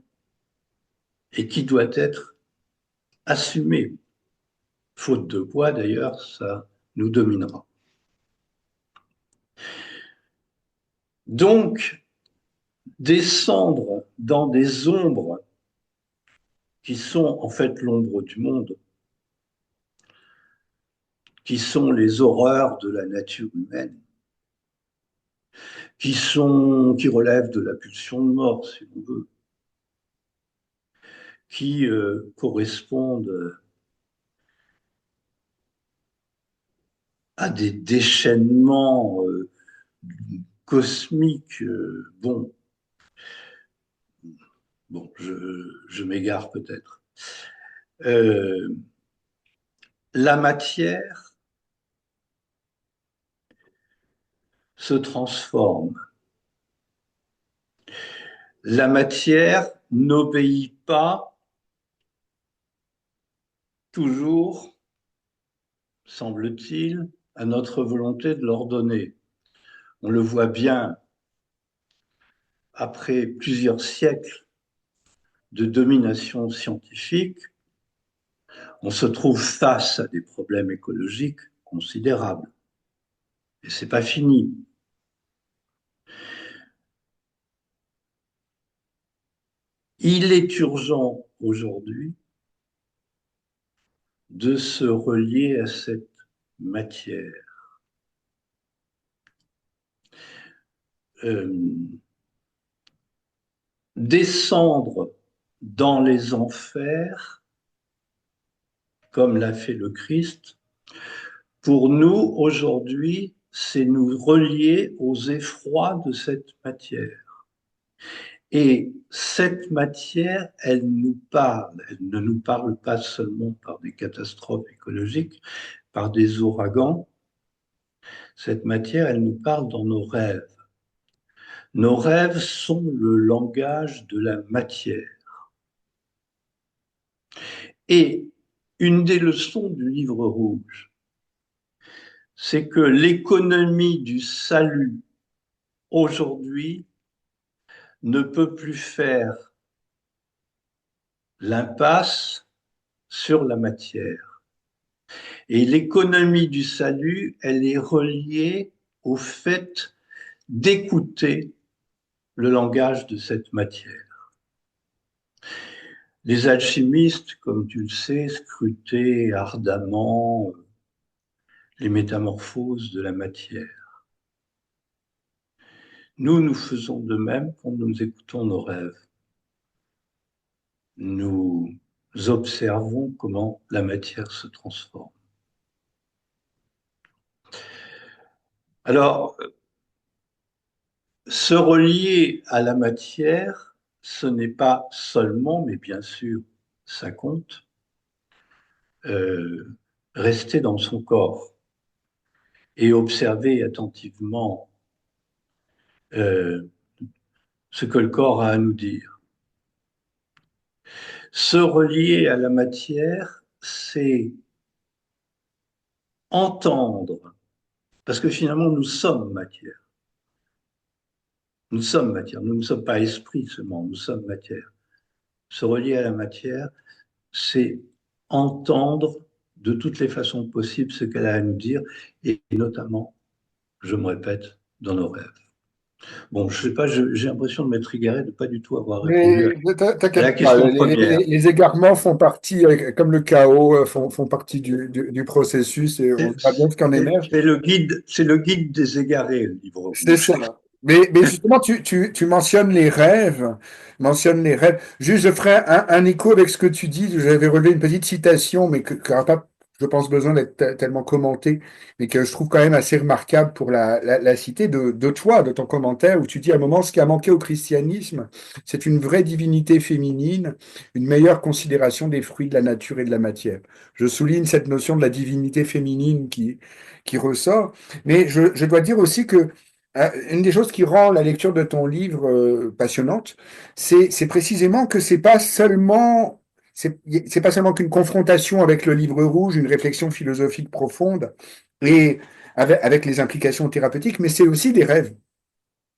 et qui doit être assumé. Faute de quoi, d'ailleurs, ça nous dominera. Donc, descendre dans des ombres qui sont en fait l'ombre du monde, qui sont les horreurs de la nature humaine, qui relèvent de la pulsion de mort, si on veut, qui correspondent à des déchaînements cosmiques. Je m'égare peut-être. Euh, la matière se transforme. La matière n'obéit pas toujours, semble-t-il, à notre volonté de l'ordonner. On le voit bien après plusieurs siècles de domination scientifique, on se trouve face à des problèmes écologiques considérables. Et c'est pas fini. Il est urgent aujourd'hui de se relier à cette matière. Euh, Descendre dans les enfers, comme l'a fait le Christ, pour nous, aujourd'hui, c'est nous relier aux effrois de cette matière. Et cette matière, elle nous parle. Elle ne nous parle pas seulement par des catastrophes écologiques, par des ouragans. Cette matière, elle nous parle dans nos rêves. Nos rêves sont le langage de la matière. Et une des leçons du livre rouge, c'est que l'économie du salut aujourd'hui ne peut plus faire l'impasse sur la matière. Et l'économie du salut, elle est reliée au fait d'écouter le langage de cette matière. Les alchimistes, comme tu le sais, scrutaient ardemment les métamorphoses de la matière. Nous, nous faisons de même quand nous écoutons nos rêves. Nous observons comment la matière se transforme. Alors, se relier à la matière, ce n'est pas seulement, mais bien sûr, ça compte, rester dans son corps et observer attentivement euh, ce que le corps a à nous dire. Se relier à la matière, c'est entendre, parce que finalement, nous sommes matière. Nous sommes matière, nous ne sommes pas esprit seulement, nous sommes matière. Se relier à la matière, c'est entendre de toutes les façons possibles ce qu'elle a à nous dire, et notamment, je me répète, dans nos rêves. Bon, je sais pas, j'ai l'impression de m'être égaré, de ne pas du tout avoir répondu
Mais
à la
t'inquiète pas,
question première.
les égarements font partie, comme le chaos, font partie du processus et on verra bien ce qu'en émerge.
C'est le guide des égarés, le livre
C'est
rouge.
ça. Mais justement, tu mentionnes les rêves. Juste, je ferai un écho avec ce que tu dis. J'avais relevé une petite citation, mais qui n'aura pas, je pense, besoin d'être tellement commentée, mais que je trouve quand même assez remarquable pour la citer de toi, de ton commentaire, où tu dis à un moment, ce qui a manqué au christianisme, c'est une vraie divinité féminine, une meilleure considération des fruits de la nature et de la matière. Je souligne cette notion de la divinité féminine qui ressort, mais je dois dire aussi que une des choses qui rend la lecture de ton livre passionnante, c'est précisément que c'est pas seulement qu'une confrontation avec le livre rouge, une réflexion philosophique profonde et avec les implications thérapeutiques, mais c'est aussi des rêves.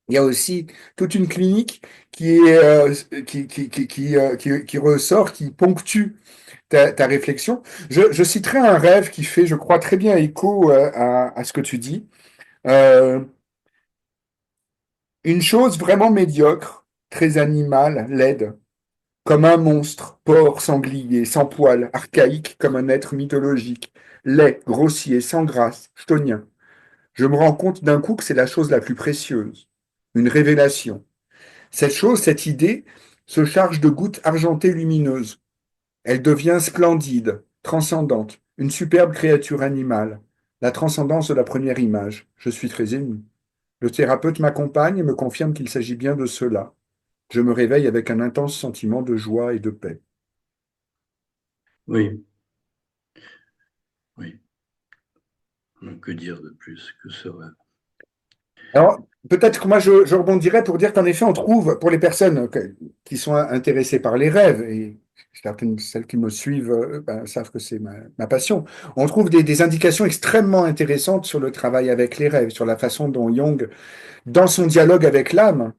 Il y a aussi toute une clinique qui est qui ressort, qui ponctue ta réflexion. Je citerai un rêve qui fait, je crois, très bien écho à ce que tu dis. Euh, Une chose vraiment médiocre, très animale, laide, comme un monstre, porc, sanglier, sans poils, archaïque comme un être mythologique, laid, grossier, sans grâce, chtonien. Je me rends compte d'un coup que c'est la chose la plus précieuse, une révélation. Cette chose, cette idée, se charge de gouttes argentées lumineuses. Elle devient splendide, transcendante, une superbe créature animale, la transcendance de la première image. Je suis très ému. Le thérapeute m'accompagne et me confirme qu'il s'agit bien de cela. Je me réveille avec un intense sentiment de joie et de paix.
Oui, oui. Que dire de plus que ce rêve?
Alors, peut-être que moi, je rebondirais pour dire qu'en effet, on trouve, pour les personnes qui sont intéressées par les rêves, et celles qui me suivent savent que c'est ma passion, on trouve des indications extrêmement intéressantes sur le travail avec les rêves, sur la façon dont Jung dans son dialogue avec l'âme,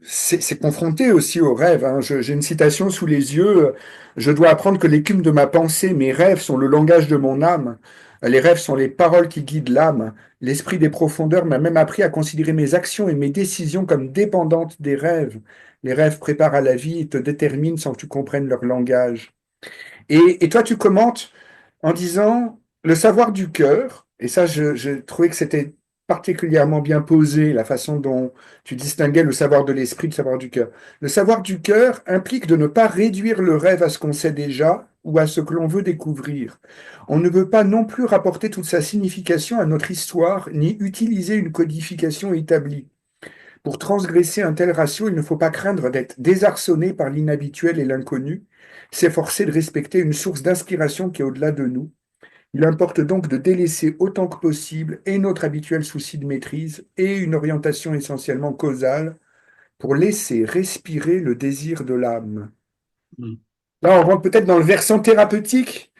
c'est confronté aussi aux rêves. Hein. J'ai une citation sous les yeux. Je dois apprendre que l'écume de ma pensée, mes rêves sont le langage de mon âme. Les rêves sont les paroles qui guident l'âme. L'esprit des profondeurs m'a même appris à considérer mes actions et mes décisions comme dépendantes des rêves. Les rêves préparent à la vie et te déterminent sans que tu comprennes leur langage. Et toi, tu commentes en disant le savoir du cœur, et ça, je trouvais que c'était particulièrement bien posé la façon dont tu distinguais le savoir de l'esprit, le savoir du cœur. Le savoir du cœur implique de ne pas réduire le rêve à ce qu'on sait déjà ou à ce que l'on veut découvrir. On ne veut pas non plus rapporter toute sa signification à notre histoire, ni utiliser une codification établie. Pour transgresser un tel ratio, il ne faut pas craindre d'être désarçonné par l'inhabituel et l'inconnu, s'efforcer de respecter une source d'inspiration qui est au-delà de nous. Il importe donc de délaisser autant que possible et notre habituel souci de maîtrise et une orientation essentiellement causale pour laisser respirer le désir de l'âme.
Mm.
Là, on rentre peut-être dans le versant thérapeutique,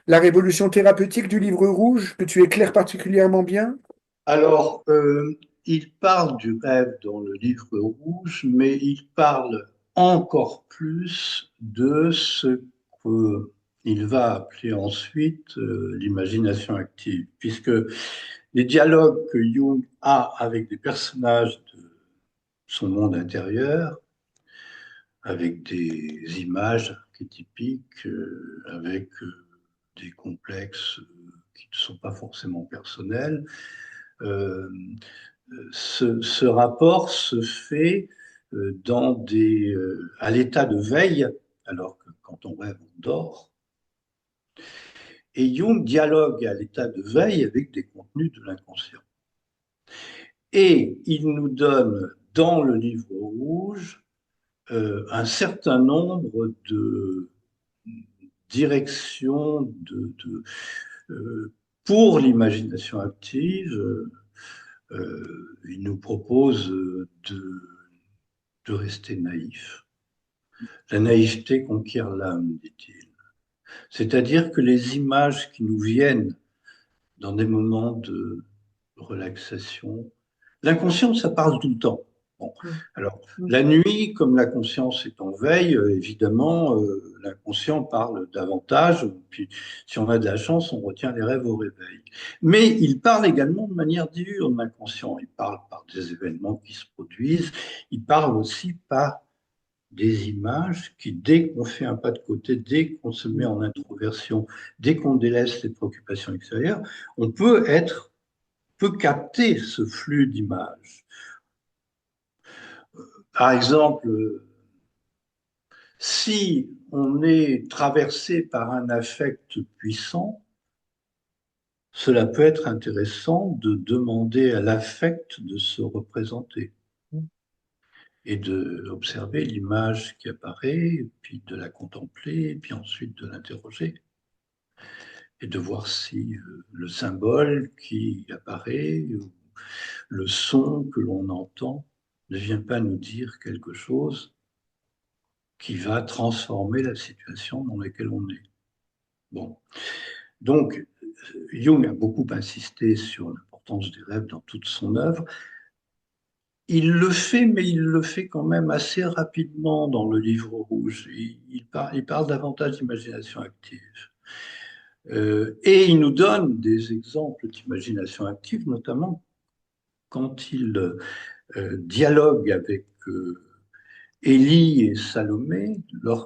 la révolution thérapeutique du livre rouge, que tu éclaires particulièrement bien.
Alors, il parle du rêve dans le livre rouge, mais il parle encore plus de ce qu'il va appeler ensuite l'imagination active, puisque les dialogues que Jung a avec des personnages de son monde intérieur, avec des images archétypiques, avec des complexes qui ne sont pas forcément personnels, euh, ce rapport se fait à l'état de veille, alors que quand on rêve, on dort. Et Jung dialogue à l'état de veille avec des contenus de l'inconscient. Et il nous donne dans le livre rouge un certain nombre de directions pour l'imagination active. Il nous propose de rester naïf. La naïveté conquiert l'âme, dit-il. C'est-à-dire que les images qui nous viennent dans des moments de relaxation, l'inconscient, ça parle tout le temps. Bon. Alors, la nuit, comme la conscience est en veille, évidemment, l'inconscient parle davantage. Puis, si on a de la chance, on retient les rêves au réveil. Mais il parle également de manière diurne, l'inconscient. Il parle par des événements qui se produisent. Il parle aussi par des images qui, dès qu'on fait un pas de côté, dès qu'on se met en introversion, dès qu'on délaisse les préoccupations extérieures, on peut capter ce flux d'images. Par exemple, si on est traversé par un affect puissant, cela peut être intéressant de demander à l'affect de se représenter et d'observer l'image qui apparaît, puis de la contempler, puis ensuite de l'interroger et de voir si le symbole qui apparaît, ou le son que l'on entend, ne vient pas nous dire quelque chose qui va transformer la situation dans laquelle on est. Bon. Donc, Jung a beaucoup insisté sur l'importance des rêves dans toute son œuvre. Il le fait, mais il le fait quand même assez rapidement dans le livre rouge. Il parle davantage d'imagination active. Et il nous donne des exemples d'imagination active, notamment quand il dialogue avec Élie et Salomé,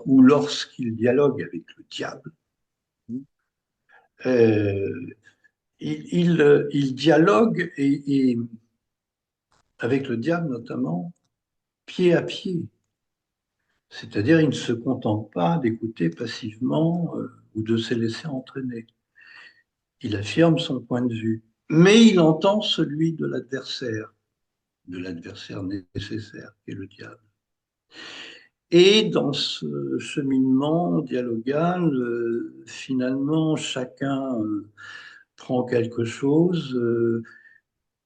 ou lorsqu'il dialogue avec le diable. Euh, il dialogue avec le diable notamment pied à pied. C'est-à-dire, il ne se contente pas d'écouter passivement ou de se laisser entraîner. Il affirme son point de vue, mais il entend celui de l'adversaire nécessaire, qui est le diable. Et dans ce cheminement dialogal, finalement, chacun prend quelque chose.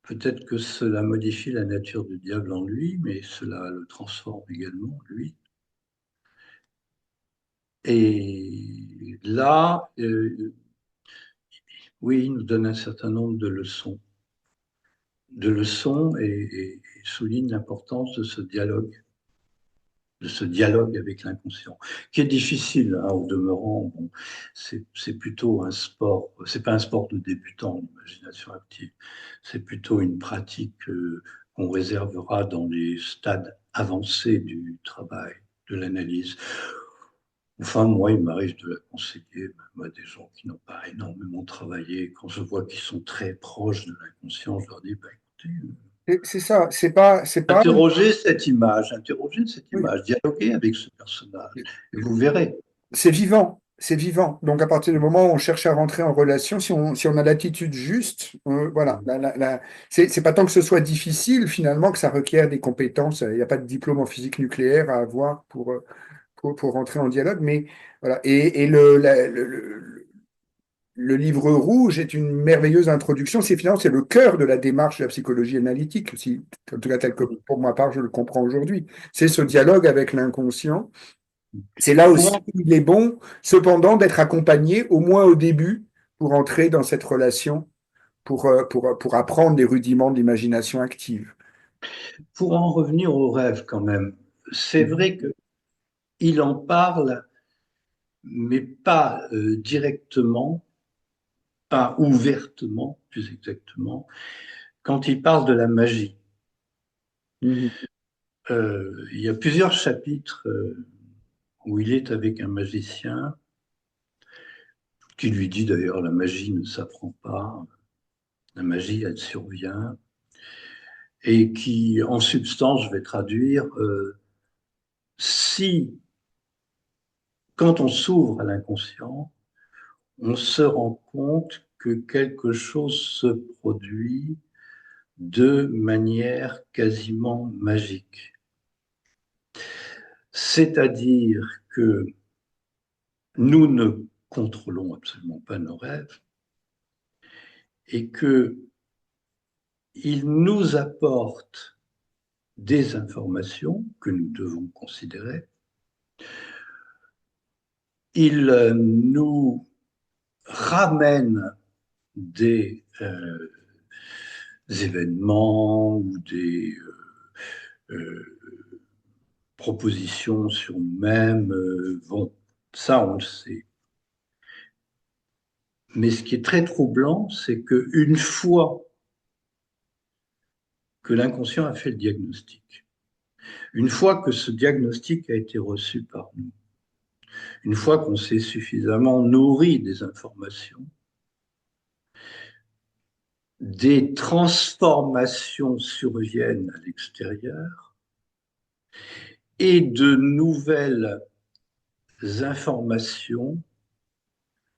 Peut-être que cela modifie la nature du diable en lui, mais cela le transforme également, lui. Et là, oui, il nous donne un certain nombre de leçons et souligne l'importance de ce dialogue avec l'inconscient, qui est difficile hein, au demeurant. Bon, c'est plutôt un sport, c'est pas un sport de débutant, l'imagination active, c'est plutôt une pratique qu'on réservera dans les stades avancés du travail, de l'analyse. Enfin, moi, il m'arrive de la conseiller, même à des gens qui n'ont pas énormément travaillé. Quand je vois qu'ils sont très proches de l'inconscient, je leur dis, ben,
C'est ça, c'est pas,
Interrogez cette
oui.
image, dialoguez avec ce personnage, et vous verrez.
C'est vivant, c'est vivant. Donc à partir du moment où on cherche à rentrer en relation, si on a l'attitude juste, voilà, c'est pas tant que ce soit difficile finalement que ça requiert des compétences. Il n'y a pas de diplôme en physique nucléaire à avoir pour rentrer en dialogue, mais voilà. Et le livre rouge est une merveilleuse introduction. C'est finalement c'est le cœur de la démarche de la psychologie analytique, si, en tout cas tel que pour ma part je le comprends aujourd'hui. C'est ce dialogue avec l'inconscient. C'est là
Pour
aussi où il est bon, cependant, d'être accompagné, au moins au début, pour entrer dans cette relation, pour apprendre les rudiments de l'imagination active.
pour en revenir au rêve quand même, c'est vrai qu'il en parle, mais pas directement, pas ouvertement, plus exactement, quand il parle de la magie.
Mhm.
Il y a plusieurs chapitres où il est avec un magicien qui lui dit d'ailleurs la magie ne s'apprend pas, la magie elle survient, et qui en substance, je vais traduire, si quand on s'ouvre à l'inconscient, on se rend compte que quelque chose se produit de manière quasiment magique. C'est-à-dire que nous ne contrôlons absolument pas nos rêves et que ils nous apportent des informations que nous devons considérer. Ils nous ramènent des événements ou des propositions sur nous-mêmes. Bon, ça, on le sait. Mais ce qui est très troublant, c'est qu'une fois que l'inconscient a fait le diagnostic, une fois que ce diagnostic a été reçu par nous, une fois qu'on s'est suffisamment nourri des informations, des transformations surviennent à l'extérieur et de nouvelles informations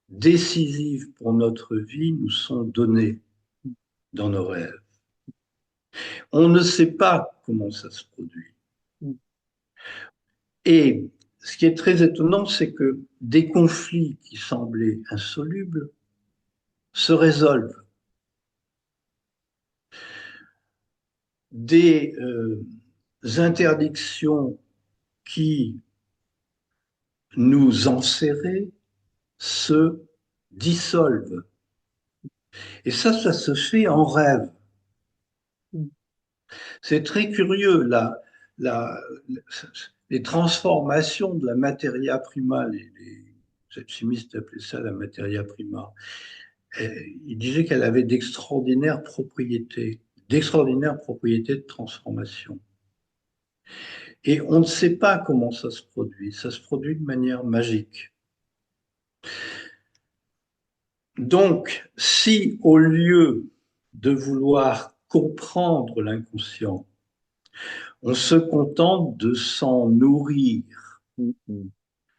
décisives pour notre vie nous sont données dans nos rêves. On ne sait pas comment ça se produit. Et ce qui est très étonnant, c'est que des conflits qui semblaient insolubles se résolvent. Des interdictions qui nous enserraient se dissolvent. Et ça se fait en rêve. C'est très curieux, la, les transformations de la materia prima, les alchimistes appelaient ça la materia prima. Il disait qu'elle avait d'extraordinaires propriétés de transformation. Et on ne sait pas comment ça se produit. Ça se produit de manière magique. Donc, si au lieu de vouloir comprendre l'inconscient, on se contente de s'en nourrir,
Mhm.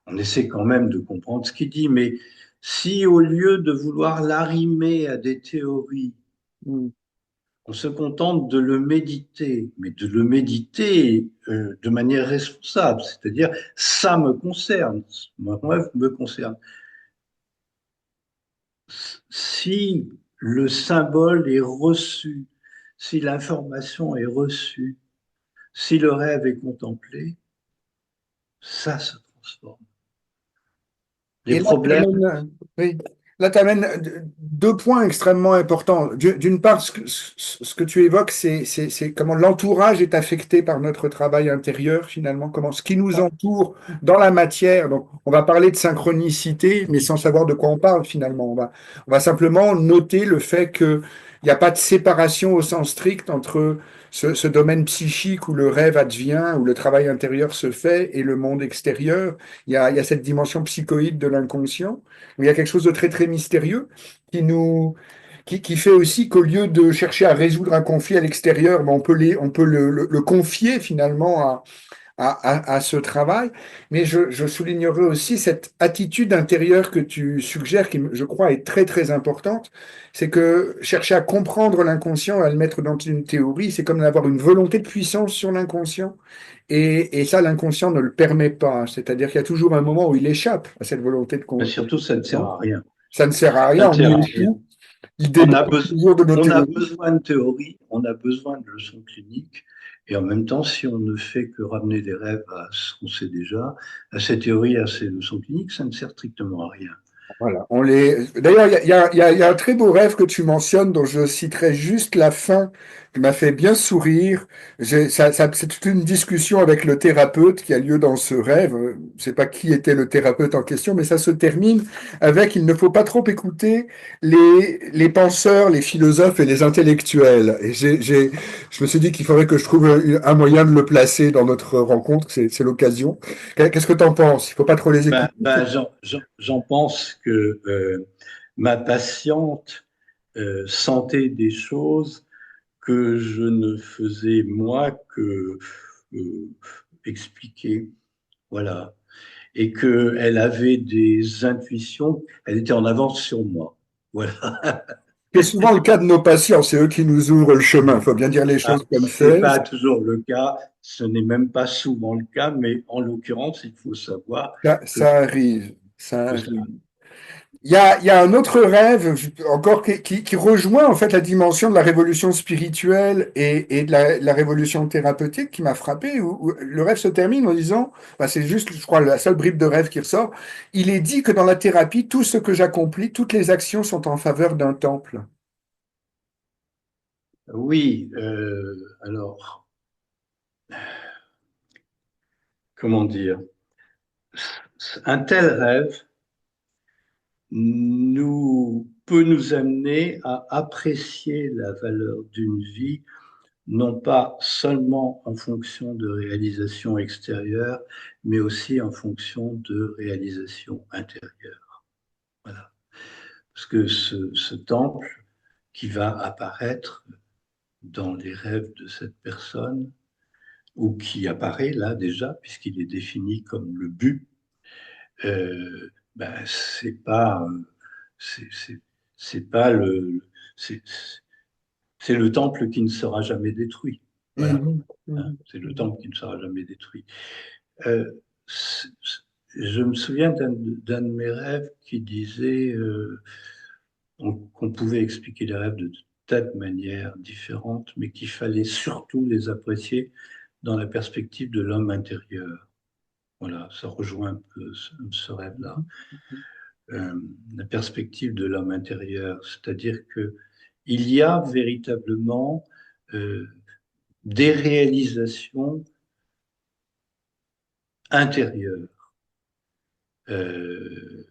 on essaie quand même de comprendre ce qu'il dit, mais si au lieu de vouloir l'arrimer à des théories,
Mhm.
on se contente de le méditer, mais de le méditer de manière responsable, c'est-à-dire ça me concerne, mon rêve me concerne. Si le symbole est reçu, si l'information est reçue, si le rêve est contemplé, ça se transforme. Les
Et là,
problèmes,
oui, là, tu amènes deux points extrêmement importants. D'une part, ce que tu évoques, c'est comment l'entourage est affecté par notre travail intérieur, finalement, comment ce qui nous entoure dans la matière. Donc, on va parler de synchronicité, mais sans savoir de quoi on parle, finalement. On va simplement noter le fait qu'il n'y a pas de séparation au sens strict entre ce domaine psychique où le rêve advient, où le travail intérieur se fait, et le monde extérieur. Il y a cette dimension psychoïde de l'inconscient, où il y a quelque chose de très, très mystérieux qui nous, qui fait aussi qu'au lieu de chercher à résoudre un conflit à l'extérieur, ben, on peut le confier finalement à ce travail. Mais je soulignerai aussi cette attitude intérieure que tu suggères, qui, je crois, est très, très importante. C'est que chercher à comprendre l'inconscient, à le mettre dans une théorie, c'est comme d'avoir une volonté de puissance sur l'inconscient. Et ça, l'inconscient ne le permet pas. C'est-à-dire qu'il y a toujours un moment où il échappe à cette volonté
Mais surtout, ça ne sert
puissance.
à rien.
Ça ne sert à
Ça
rien,
ne
on
sert
y
à rien.
échoue. Il
On
déborde
a, besoin,
toujours de nos
on a
théories.
besoin de théorie, on a besoin de leçons cliniques, et en même temps, si on ne fait que ramener des rêves à ce qu'on sait déjà, à ces théories, à ces leçons cliniques, ça ne sert strictement à rien.
Voilà. D'ailleurs, il y a un très beau rêve que tu mentionnes, dont je citerai juste la fin, qui m'a fait bien sourire. C'est toute une discussion avec le thérapeute qui a lieu dans ce rêve. Je ne sais pas qui était le thérapeute en question, mais ça se termine avec: il ne faut pas trop écouter les penseurs, les philosophes et les intellectuels. Et je me suis dit qu'il faudrait que je trouve un moyen de le placer dans notre rencontre. C'est l'occasion. Qu'est-ce que tu en penses? Il ne faut pas trop les écouter.
J'en pense que ma patiente sentait des choses que je ne faisais moi que euh, expliquer. Voilà. Et qu'elle avait des intuitions, elle était en avance sur moi. Voilà.
C'est souvent le cas de nos patients, c'est eux qui nous ouvrent le chemin. Il faut bien dire les
Ah,
choses comme
ce n'est
c'est.
pas toujours le cas, ce n'est même pas souvent le cas, mais en l'occurrence, il faut savoir que,
Ça arrive, ça
que ça.
arrive. Il y a un autre rêve, encore qui rejoint en fait la dimension de la révolution spirituelle et de la révolution thérapeutique, qui m'a frappé, où le rêve se termine en disant, bah, c'est juste, je crois, la seule bribe de rêve qui ressort: il est dit que dans la thérapie, tout ce que j'accomplis, toutes les actions sont en faveur d'un temple.
Oui, alors, comment dire, un tel rêve peut nous amener à apprécier la valeur d'une vie, non pas seulement en fonction de réalisations extérieures, mais aussi en fonction de réalisations intérieures. Voilà. Parce que ce temple qui va apparaître dans les rêves de cette personne, ou qui apparaît là déjà, puisqu'il est défini comme le but, ben, c'est c'est- c'est pas c'est c'est le temple qui ne sera jamais détruit. Voilà.
Mhm,
Hein,
mhm,
c'est le
mhm.
temple qui ne sera jamais détruit. Euh, je me souviens d'un de mes rêves qui disait qu'on pouvait expliquer les rêves de tas de manières différentes, mais qu'il fallait surtout les apprécier dans la perspective de l'homme intérieur. Voilà, ça rejoint un peu ce rêve-là. La perspective de l'homme intérieur, c'est-à-dire que il y a véritablement euh, des réalisations intérieures. Euh,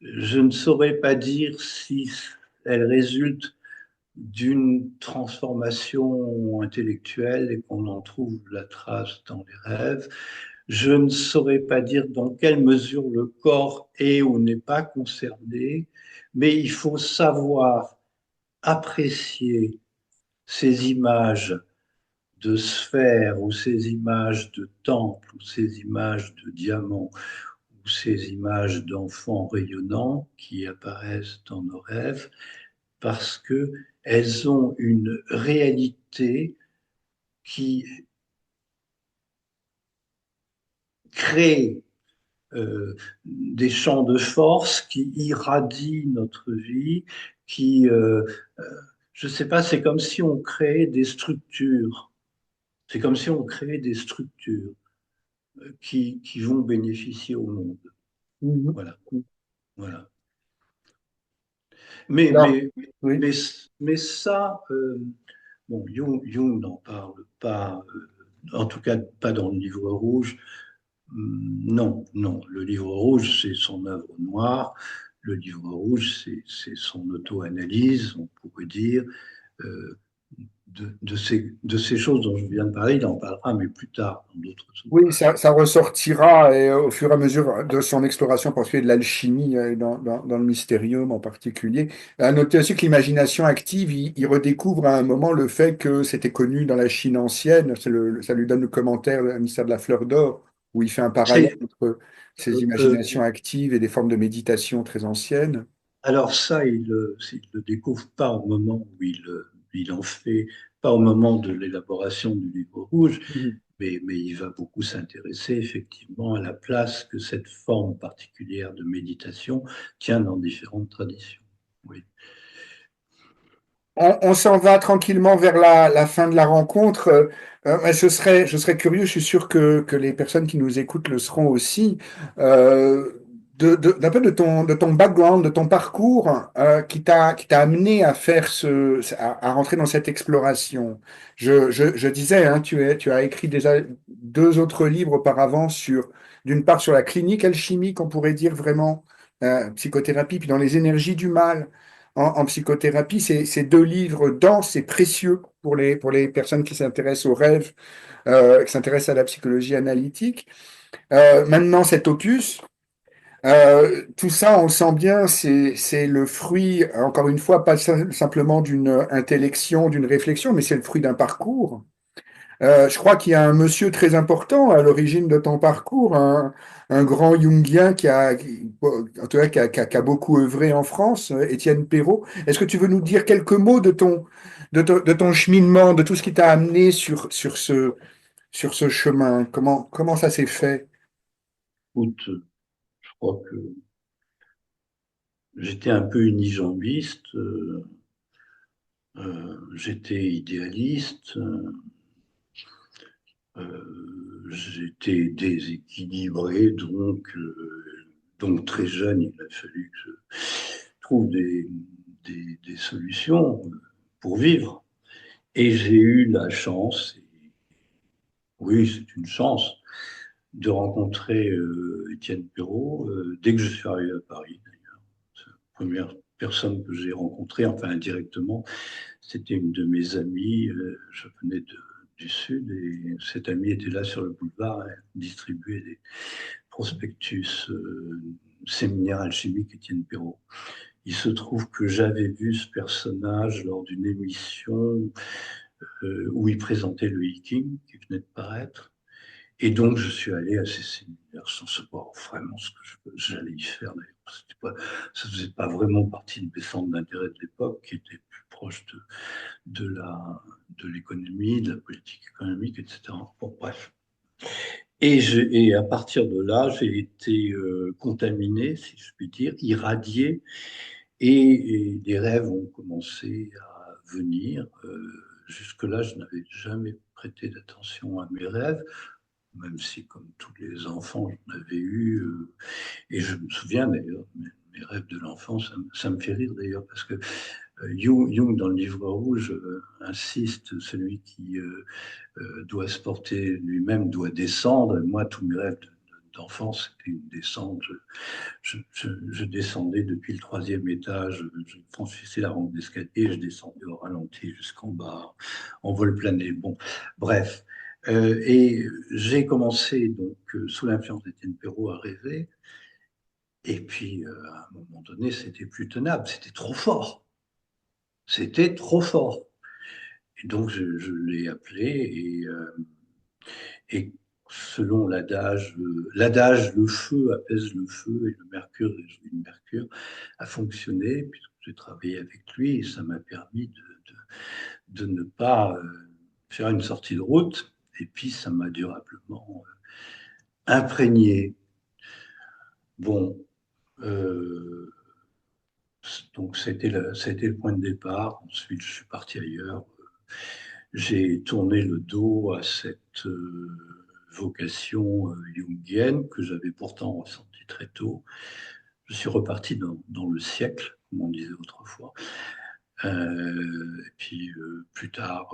je ne saurais pas dire si elles résultent d'une transformation intellectuelle et qu'on en trouve la trace dans les rêves. Je ne saurais pas dire dans quelle mesure le corps est ou n'est pas concerné, mais il faut savoir apprécier ces images de sphères ou ces images de temples ou ces images de diamants ou ces images d'enfants rayonnants qui apparaissent dans nos rêves parce que elles ont une réalité qui crée des champs de force qui irradient notre vie, qui, je ne sais pas, c'est comme si on créait des structures. C'est comme si on créait des structures qui vont bénéficier au monde.
Mhm.
Voilà, voilà. Mais,
Alors,
mais,
oui.
mais, mais ça, bon, Jung n'en parle pas, en tout cas pas dans le livre rouge. Non, non. Le livre rouge, c'est son œuvre noire. Le livre rouge, c'est son auto-analyse, on pourrait dire. Euh, de ces choses dont je viens de parler, il en parlera, mais plus tard, dans d'autres
Oui,
ouvrages.
ça ressortira et, au fur et à mesure de son exploration pour ce qui est de l'alchimie dans le mystérium en particulier. À noter aussi que l'imagination active, il redécouvre à un moment le fait que c'était connu dans la Chine ancienne. Ça lui donne le commentaire, le mystère de la fleur d'or, où il fait un parallèle
C'est,
entre ces
euh, euh,
imaginations actives et des formes de méditation très anciennes.
alors ça, il le découvre pas au moment où il en fait, pas au moment de l'élaboration du livre rouge,
Mhm.
mais il va beaucoup s'intéresser effectivement à la place que cette forme particulière de méditation tient dans différentes traditions. Oui.
On s'en va tranquillement vers la fin de la rencontre. Je serais curieux, je suis sûr que les personnes qui nous écoutent le seront aussi, euh, d'un peu de ton background, de ton parcours, qui t'a amené à faire à rentrer dans cette exploration. Je disais, hein, tu as écrit déjà deux autres livres auparavant d'une part sur la clinique alchimique, on pourrait dire vraiment, psychothérapie, puis dans les énergies du mal en psychothérapie. Ces deux livres denses et précieux pour les personnes qui s'intéressent aux rêves, qui s'intéressent à la psychologie analytique. Maintenant, cet opus, tout ça, on le sent bien, c'est le fruit, encore une fois, pas simplement d'une intellection, d'une réflexion, mais c'est le fruit d'un parcours. Je crois qu'il y a un monsieur très important à l'origine de ton parcours, un grand Jungien en tout cas, qui a beaucoup œuvré en France, Étienne Perrault. Est-ce que tu veux nous dire quelques mots de ton cheminement, de tout ce qui t'a amené sur ce chemin? Comment ça s'est fait?
Écoute, je crois que j'étais un peu unijambiste, j'étais idéaliste, j'étais déséquilibré, donc très jeune, il a fallu que je trouve des solutions pour vivre. Et j'ai eu la chance, et oui, c'est une chance, de rencontrer Étienne Perrault dès que je suis arrivé à Paris. C'est la première personne que j'ai rencontrée, enfin indirectement, c'était une de mes amies. Je venais du Sud et cette amie était là sur le boulevard, elle distribuait des prospectus séminaire alchimique Étienne Perrault. Il se trouve que j'avais vu ce personnage lors d'une émission où il présentait le Hiking qui venait de paraître. Et donc, je suis allé à ces séminaires sans savoir vraiment ce que j'allais y faire. D'ailleurs, ça ne faisait pas vraiment partie de mes centres d'intérêt de l'époque, qui était plus proche de l'économie, de la politique économique, etc. Bon, bref. Et à partir de là, j'ai été contaminé, si je puis dire, irradié, et des rêves ont commencé à venir. Jusque-là, je n'avais jamais prêté d'attention à mes rêves, même si, comme tous les enfants, j'en avais eu. Et je me souviens d'ailleurs, mes rêves de l'enfance, ça me fait rire d'ailleurs, parce que Jung, dans le livre rouge, insiste, celui qui doit se porter lui-même doit descendre. Et moi, tous mes rêves d'enfance, c'était une descente. Je descendais depuis le troisième étage, je franchissais la rampe d'escalier, je descendais au ralenti jusqu'en bas, en vol plané. Bon, bref. Et j'ai commencé, donc, sous l'influence d'Étienne Perrault, à rêver. Et puis, à un moment donné, c'était plus tenable, c'était trop fort. C'était trop fort. Et donc, je l'ai appelé et selon l'adage, le feu apaise le feu et le mercure réjouit le mercure, a fonctionné puisque j'ai travaillé avec lui et ça m'a permis de ne pas faire une sortie de route. Et puis, ça m'a durablement imprégné. Bon, euh, donc c'était le point de départ. Ensuite, je suis parti ailleurs. J'ai tourné le dos à cette vocation jungienne que j'avais pourtant ressentie très tôt. Je suis reparti dans le siècle, comme on disait autrefois. Et puis plus tard,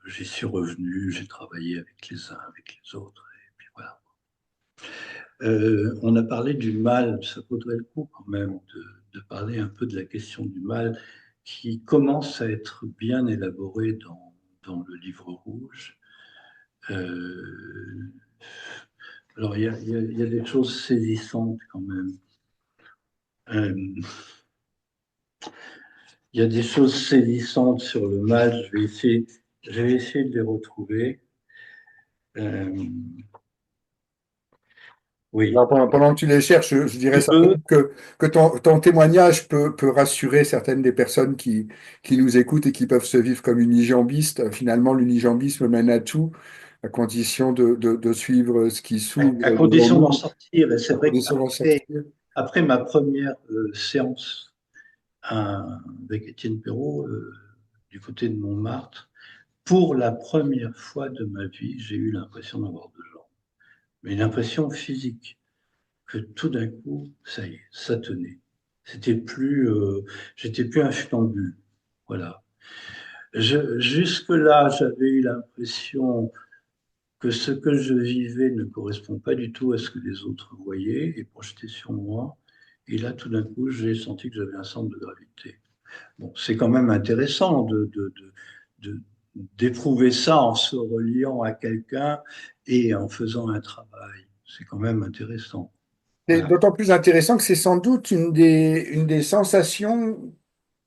j'y suis revenu, j'ai travaillé avec les uns, avec les autres, et puis voilà. On a parlé du mal, ça vaudrait le coup quand même de parler un peu de la question du mal qui commence à être bien élaboré dans le livre rouge. Euh, alors, il y a des choses saisissantes quand même. Euh, il y a des choses saisissantes sur le mal. Je vais essayer de les retrouver. Euh, oui.
Alors, pendant que tu les cherches, je dirais
Tu veux,
simplement que ton témoignage peut rassurer certaines des personnes qui nous écoutent et qui peuvent se vivre comme unijambistes. Finalement, l'unijambisme mène à tout, à condition de suivre ce qui
à
s'ouvre devant
condition d'en
nous,
sortir, et c'est
à
vrai
condition d'en
qu'après
sortir.
après ma première séance avec Étienne Perrault, du côté de Montmartre, pour la première fois de ma vie, j'ai eu l'impression d'avoir deux jambes. Mais une impression physique, que tout d'un coup, ça y est, ça tenait. C'était plus, j'étais plus un funambule. Voilà. Jusque-là, j'avais eu l'impression que ce que je vivais ne correspond pas du tout à ce que les autres voyaient et projetaient sur moi. Et là, tout d'un coup, j'ai senti que j'avais un centre de gravité. Bon, c'est quand même intéressant de- d'éprouver ça en se reliant à quelqu'un et en faisant un travail. C'est quand même intéressant.
C'est
Voilà.
d'autant plus intéressant que c'est sans doute une des sensations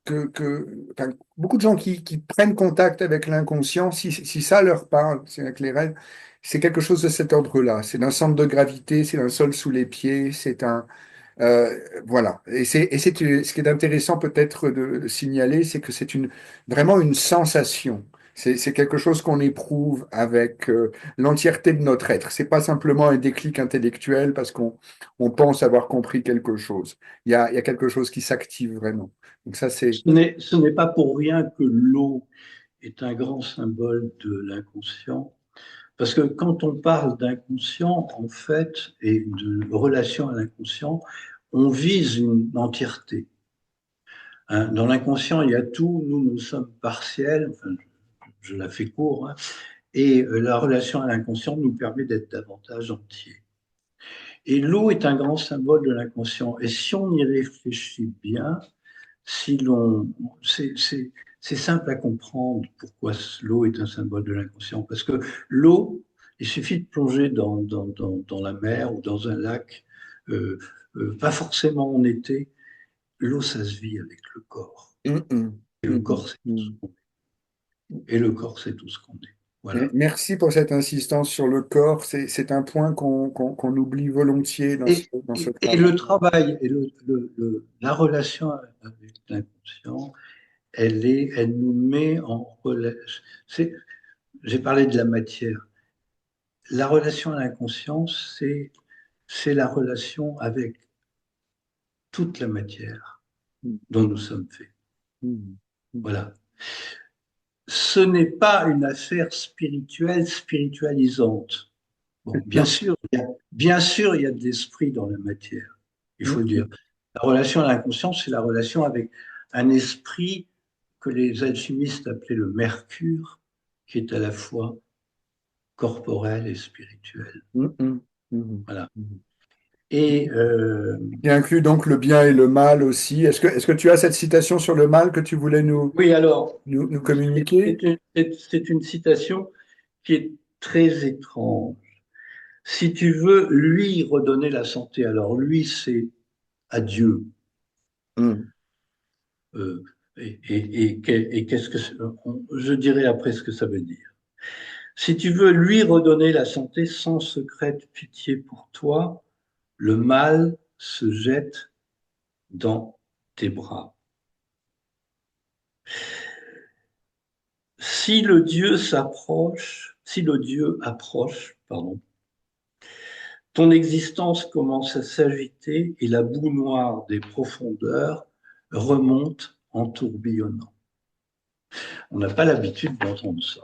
enfin, beaucoup de gens qui prennent contact avec l'inconscient, si ça leur parle, c'est avec les rêves, c'est quelque chose de cet ordre-là. C'est d'un centre de gravité, c'est d'un sol sous les pieds, c'est un, euh, voilà. Ce qui est intéressant peut-être de signaler, c'est que c'est vraiment une sensation. C'est quelque chose qu'on éprouve avec l'entièreté de notre être. C'est pas simplement un déclic intellectuel parce qu'on pense avoir compris quelque chose. Il y a quelque chose qui s'active vraiment. Donc ça, c'est...
Ce n'est pas pour rien que l'eau est un grand symbole de l'inconscient, parce que quand on parle d'inconscient, en fait, et de relation à l'inconscient, on vise une entièreté. Hein. Dans l'inconscient, il y a tout, nous sommes partiels, enfin, je la fais court, hein, et la relation à l'inconscient nous permet d'être davantage entiers. Et l'eau est un grand symbole de l'inconscient. Et si on y réfléchit bien, si l'on, c'est simple à comprendre pourquoi l'eau est un symbole de l'inconscient. Parce que l'eau, il suffit de plonger dans la mer ou dans un lac, euh, pas forcément en été. L'eau, ça se vit avec le corps.
Hum, hum,
Et le
hum,
corps, c'est tout ce
hum.
qu'on est. Et le corps, c'est tout ce qu'on est. Voilà.
Merci pour cette insistance sur le corps. C'est un point qu'on oublie volontiers dans ce
Et
travail.
le travail et la relation avec l'inconscient, elle nous met en relation. J'ai parlé de la matière. La relation à l'inconscient, c'est la relation avec toute la matière
Hum,
dont nous sommes faits.
hum, hum.
Voilà. Ce n'est pas une affaire spirituelle, spiritualisante. Bon, bien sûr, il y a de l'esprit dans la matière, il faut
Hum,
le dire.
hum.
La relation à l'inconscient, c'est la relation avec un esprit que les alchimistes appelaient le mercure, qui est à la fois corporel et spirituel.
Hum, hum, hum,
Voilà.
hum.
Et
Qui inclut donc le bien et le mal aussi. Est-ce que tu as cette citation sur le mal que tu voulais
oui, alors,
nous communiquer?
c'est une citation qui est très étrange. Si tu veux lui redonner la santé, alors lui, c'est à Dieu.
Hum,
Euh, et qu'est-ce que je dirai après ce que ça veut dire. Si tu veux lui redonner la santé sans secrète pitié pour toi, le mal se jette dans tes bras. Si le Dieu approche, pardon, ton existence commence à s'agiter et la boue noire des profondeurs remonte en tourbillonnant. On n'a pas l'habitude d'entendre ça.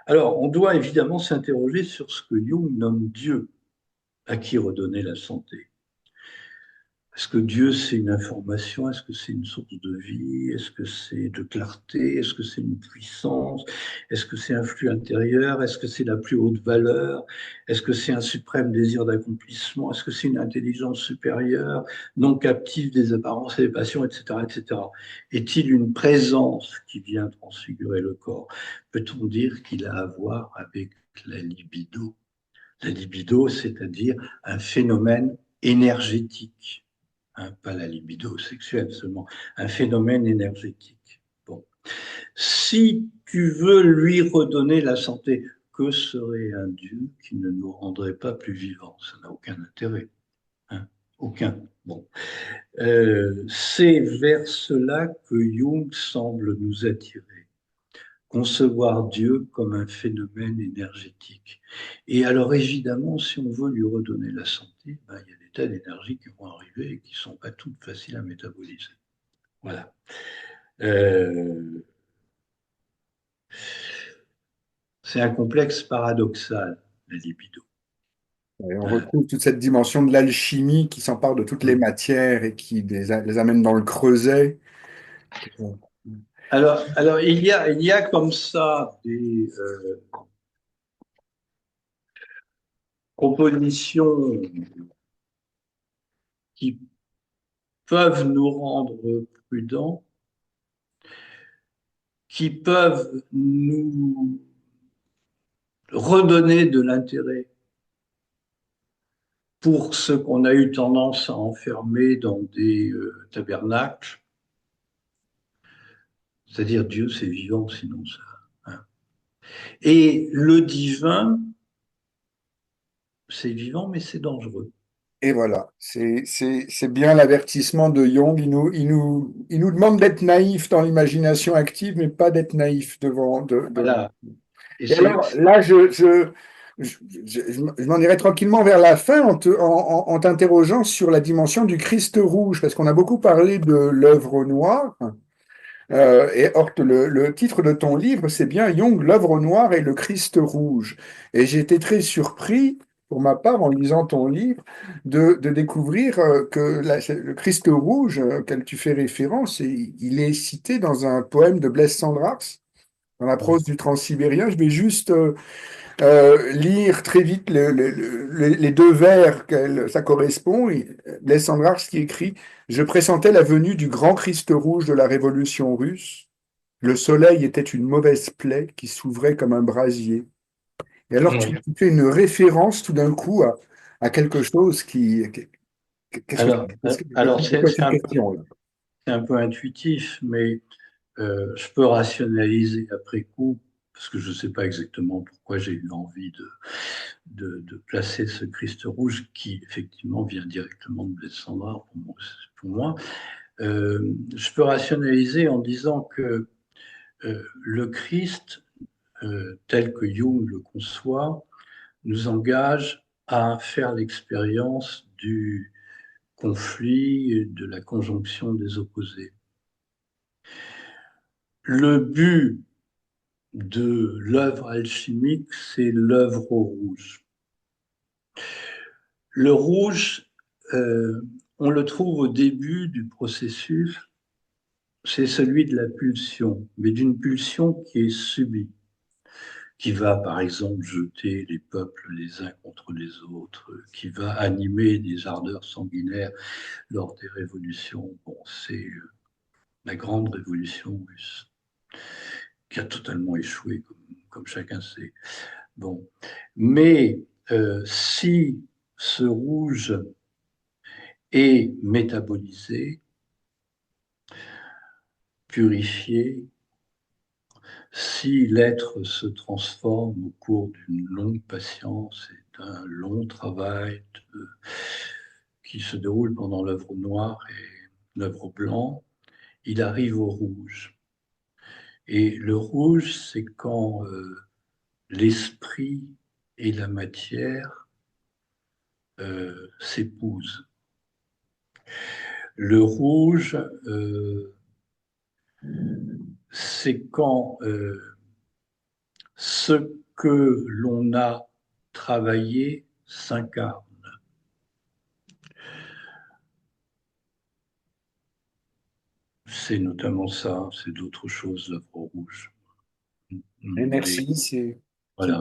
Alors, on doit évidemment s'interroger sur ce que Jung nomme Dieu, à qui redonner la santé. Est-ce que Dieu, c'est une information? Est-ce que c'est une source de vie? Est-ce que c'est de clarté? Est-ce que c'est une puissance? Est-ce que c'est un flux intérieur? Est-ce que c'est la plus haute valeur? Est-ce que c'est un suprême désir d'accomplissement? Est-ce que c'est une intelligence supérieure, non captive des apparences et des passions, etc., etc.? Est-il une présence qui vient transfigurer le corps? Peut-on dire qu'il a à voir avec la libido? La libido, c'est-à-dire un phénomène énergétique, hein, pas la libido sexuelle seulement, un phénomène énergétique. Bon. Si tu veux lui redonner la santé, que serait un Dieu qui ne nous rendrait pas plus vivants? Ça n'a aucun intérêt. Hein, aucun. Bon. C'est vers cela que Jung semble nous attirer. Concevoir Dieu comme un phénomène énergétique. Et alors évidemment, si on veut lui redonner la santé, ben, il y a des tas d'énergies qui vont arriver et qui ne sont pas toutes faciles à métaboliser. Voilà. Euh, c'est un complexe paradoxal, la libido.
Et on
Hein.
retrouve toute cette dimension de l'alchimie qui s'empare de toutes les matières et qui les amène dans le creuset.
Alors il y a comme ça des propositions qui peuvent nous rendre prudents, qui peuvent nous redonner de l'intérêt pour ce qu'on a eu tendance à enfermer dans des tabernacles, c'est-à-dire Dieu c'est vivant sinon ça. Hein. Et le divin, c'est vivant mais c'est dangereux.
Et voilà, c'est bien l'avertissement de Jung. Il nous demande d'être naïf dans l'imagination active, mais pas d'être naïf devant.
Voilà. Et
Et alors là, je m'en irai tranquillement vers la fin en t'interrogeant sur la dimension du Christ rouge, parce qu'on a beaucoup parlé de l'œuvre noire. Et or, le titre de ton livre, c'est bien Jung, l'œuvre noire et le Christ rouge. Et j'ai été très surpris, pour ma part, en lisant ton livre, de découvrir que le Christ rouge auquel tu fais référence, il est cité dans un poème de Blaise Cendrars, dans la prose du Transsibérien. Je vais juste lire très vite les deux vers que ça correspond. Blaise Cendrars qui écrit: Je pressentais la venue du grand Christ rouge de la Révolution russe. Le soleil était une mauvaise plaie qui s'ouvrait comme un brasier. Et alors
oui.
tu fais une référence tout d'un coup à quelque chose qu'est-ce que
Alors, alors
c'est quoi cette question là?
c'est un peu intuitif, mais je peux rationaliser après coup, parce que je ne sais pas exactement pourquoi j'ai eu envie de placer ce Christ rouge qui, effectivement, vient directement de Alexandra pour moi. Je peux rationaliser en disant que le Christ, tel que Jung le conçoit, nous engage à faire l'expérience du conflit et de la conjonction des opposés. Le but de l'œuvre alchimique, c'est l'œuvre au rouge. Le rouge, euh, on le trouve au début du processus, c'est celui de la pulsion, mais d'une pulsion qui est subie, qui va par exemple jeter les peuples les uns contre les autres, qui va animer des ardeurs sanguinaires lors des révolutions. Bon, c'est la grande révolution russe, qui a totalement échoué, comme chacun sait. Bon. Mais si ce rouge est métabolisé, purifié, si l'être se transforme au cours d'une longue patience et d'un long travail qui se déroule pendant l'œuvre noire et l'œuvre blanc, il arrive au rouge. Et le rouge, c'est quand l'esprit et la matière s'épousent. Le rouge, c'est quand ce que l'on a travaillé s'incarne. C'est notamment ça, c'est d'autres choses, l'œuvre rouge.
Et
Mais
merci, tu
voilà.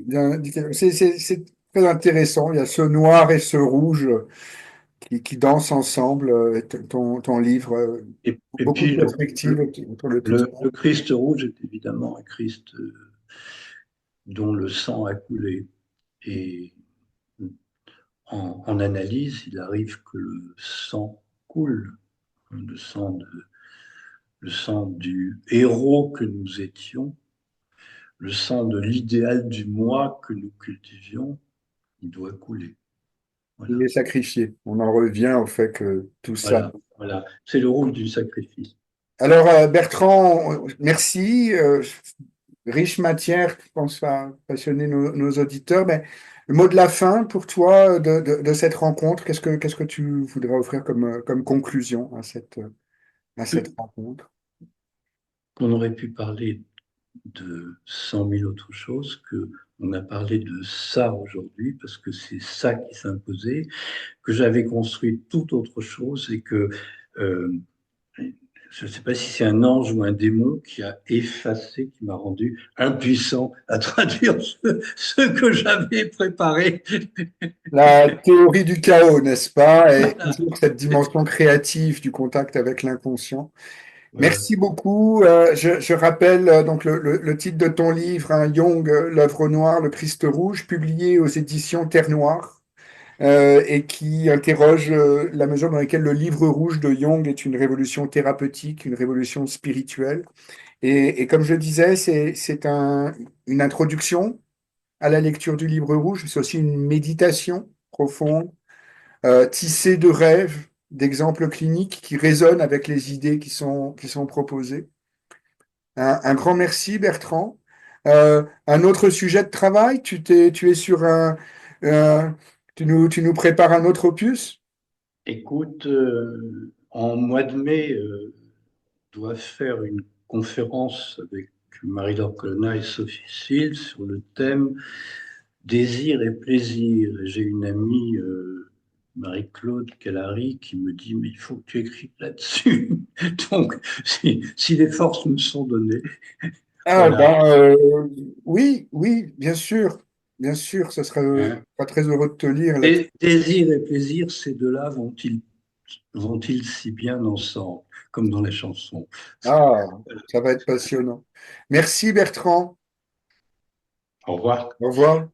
bien indiqué. C'est très intéressant. Il y a ce noir et ce rouge qui dansent ensemble. Ton livre,
Et
beaucoup de
puis
perspectives autour de tout ça.
le Christ rouge est évidemment un Christ dont le sang a coulé. Et en analyse, il arrive que le sang coule, le sang, le sang du héros que nous étions, le sang de l'idéal du moi que nous cultivions, il doit couler.
Il
Voilà,
est sacrifié. On en revient au fait que tout ça.
voilà, voilà. C'est le rôle du sacrifice.
Alors, Bertrand, merci. Riche matière, je pense, va passionner nos auditeurs. Mais le mot de la fin pour toi de cette rencontre, qu'est-ce que tu voudrais offrir comme conclusion à cette rencontre?
On aurait pu parler de 100 000 autres choses que on a parlé de ça aujourd'hui parce que c'est ça qui s'imposait, que j'avais construit tout autre chose et que euh, je ne sais pas si c'est un ange ou un démon qui a effacé, qui m'a rendu impuissant à traduire ce que j'avais préparé.
La théorie du chaos, n'est-ce pas? Et
Voilà.
toujours cette dimension créative du contact avec l'inconscient.
Voilà.
Merci beaucoup. Je rappelle donc le titre de ton livre, hein, Jung, l'œuvre noire, le Christ rouge, publié aux éditions Terre Noire, et qui interroge la mesure dans laquelle le livre rouge de Jung est une révolution thérapeutique, une révolution spirituelle. Et comme je disais, une introduction à la lecture du livre rouge, c'est aussi une méditation profonde, tissée de rêves, d'exemples cliniques qui résonnent avec les idées qui sont proposées. Un grand merci, Bertrand. Un autre sujet de travail, tu es sur euh, tu nous prépares un autre opus?
Écoute, en mois de mai, je dois faire une conférence avec Marie-Laure Colonna et Sophie Cille sur le thème désir et plaisir. Et j'ai une amie, Marie-Claude Callary, qui me dit, mais il faut que tu écrives là-dessus. Donc, si les forces me sont données,
Ah,
voilà.
ben, oui, oui, bien sûr, ce serait
Hein.
pas très heureux de te lire là.
Désir et plaisir, ces deux-là vont-ils si bien ensemble, comme dans la chanson?
Ah, ça va être passionnant. Merci, Bertrand.
Au revoir.
Au revoir.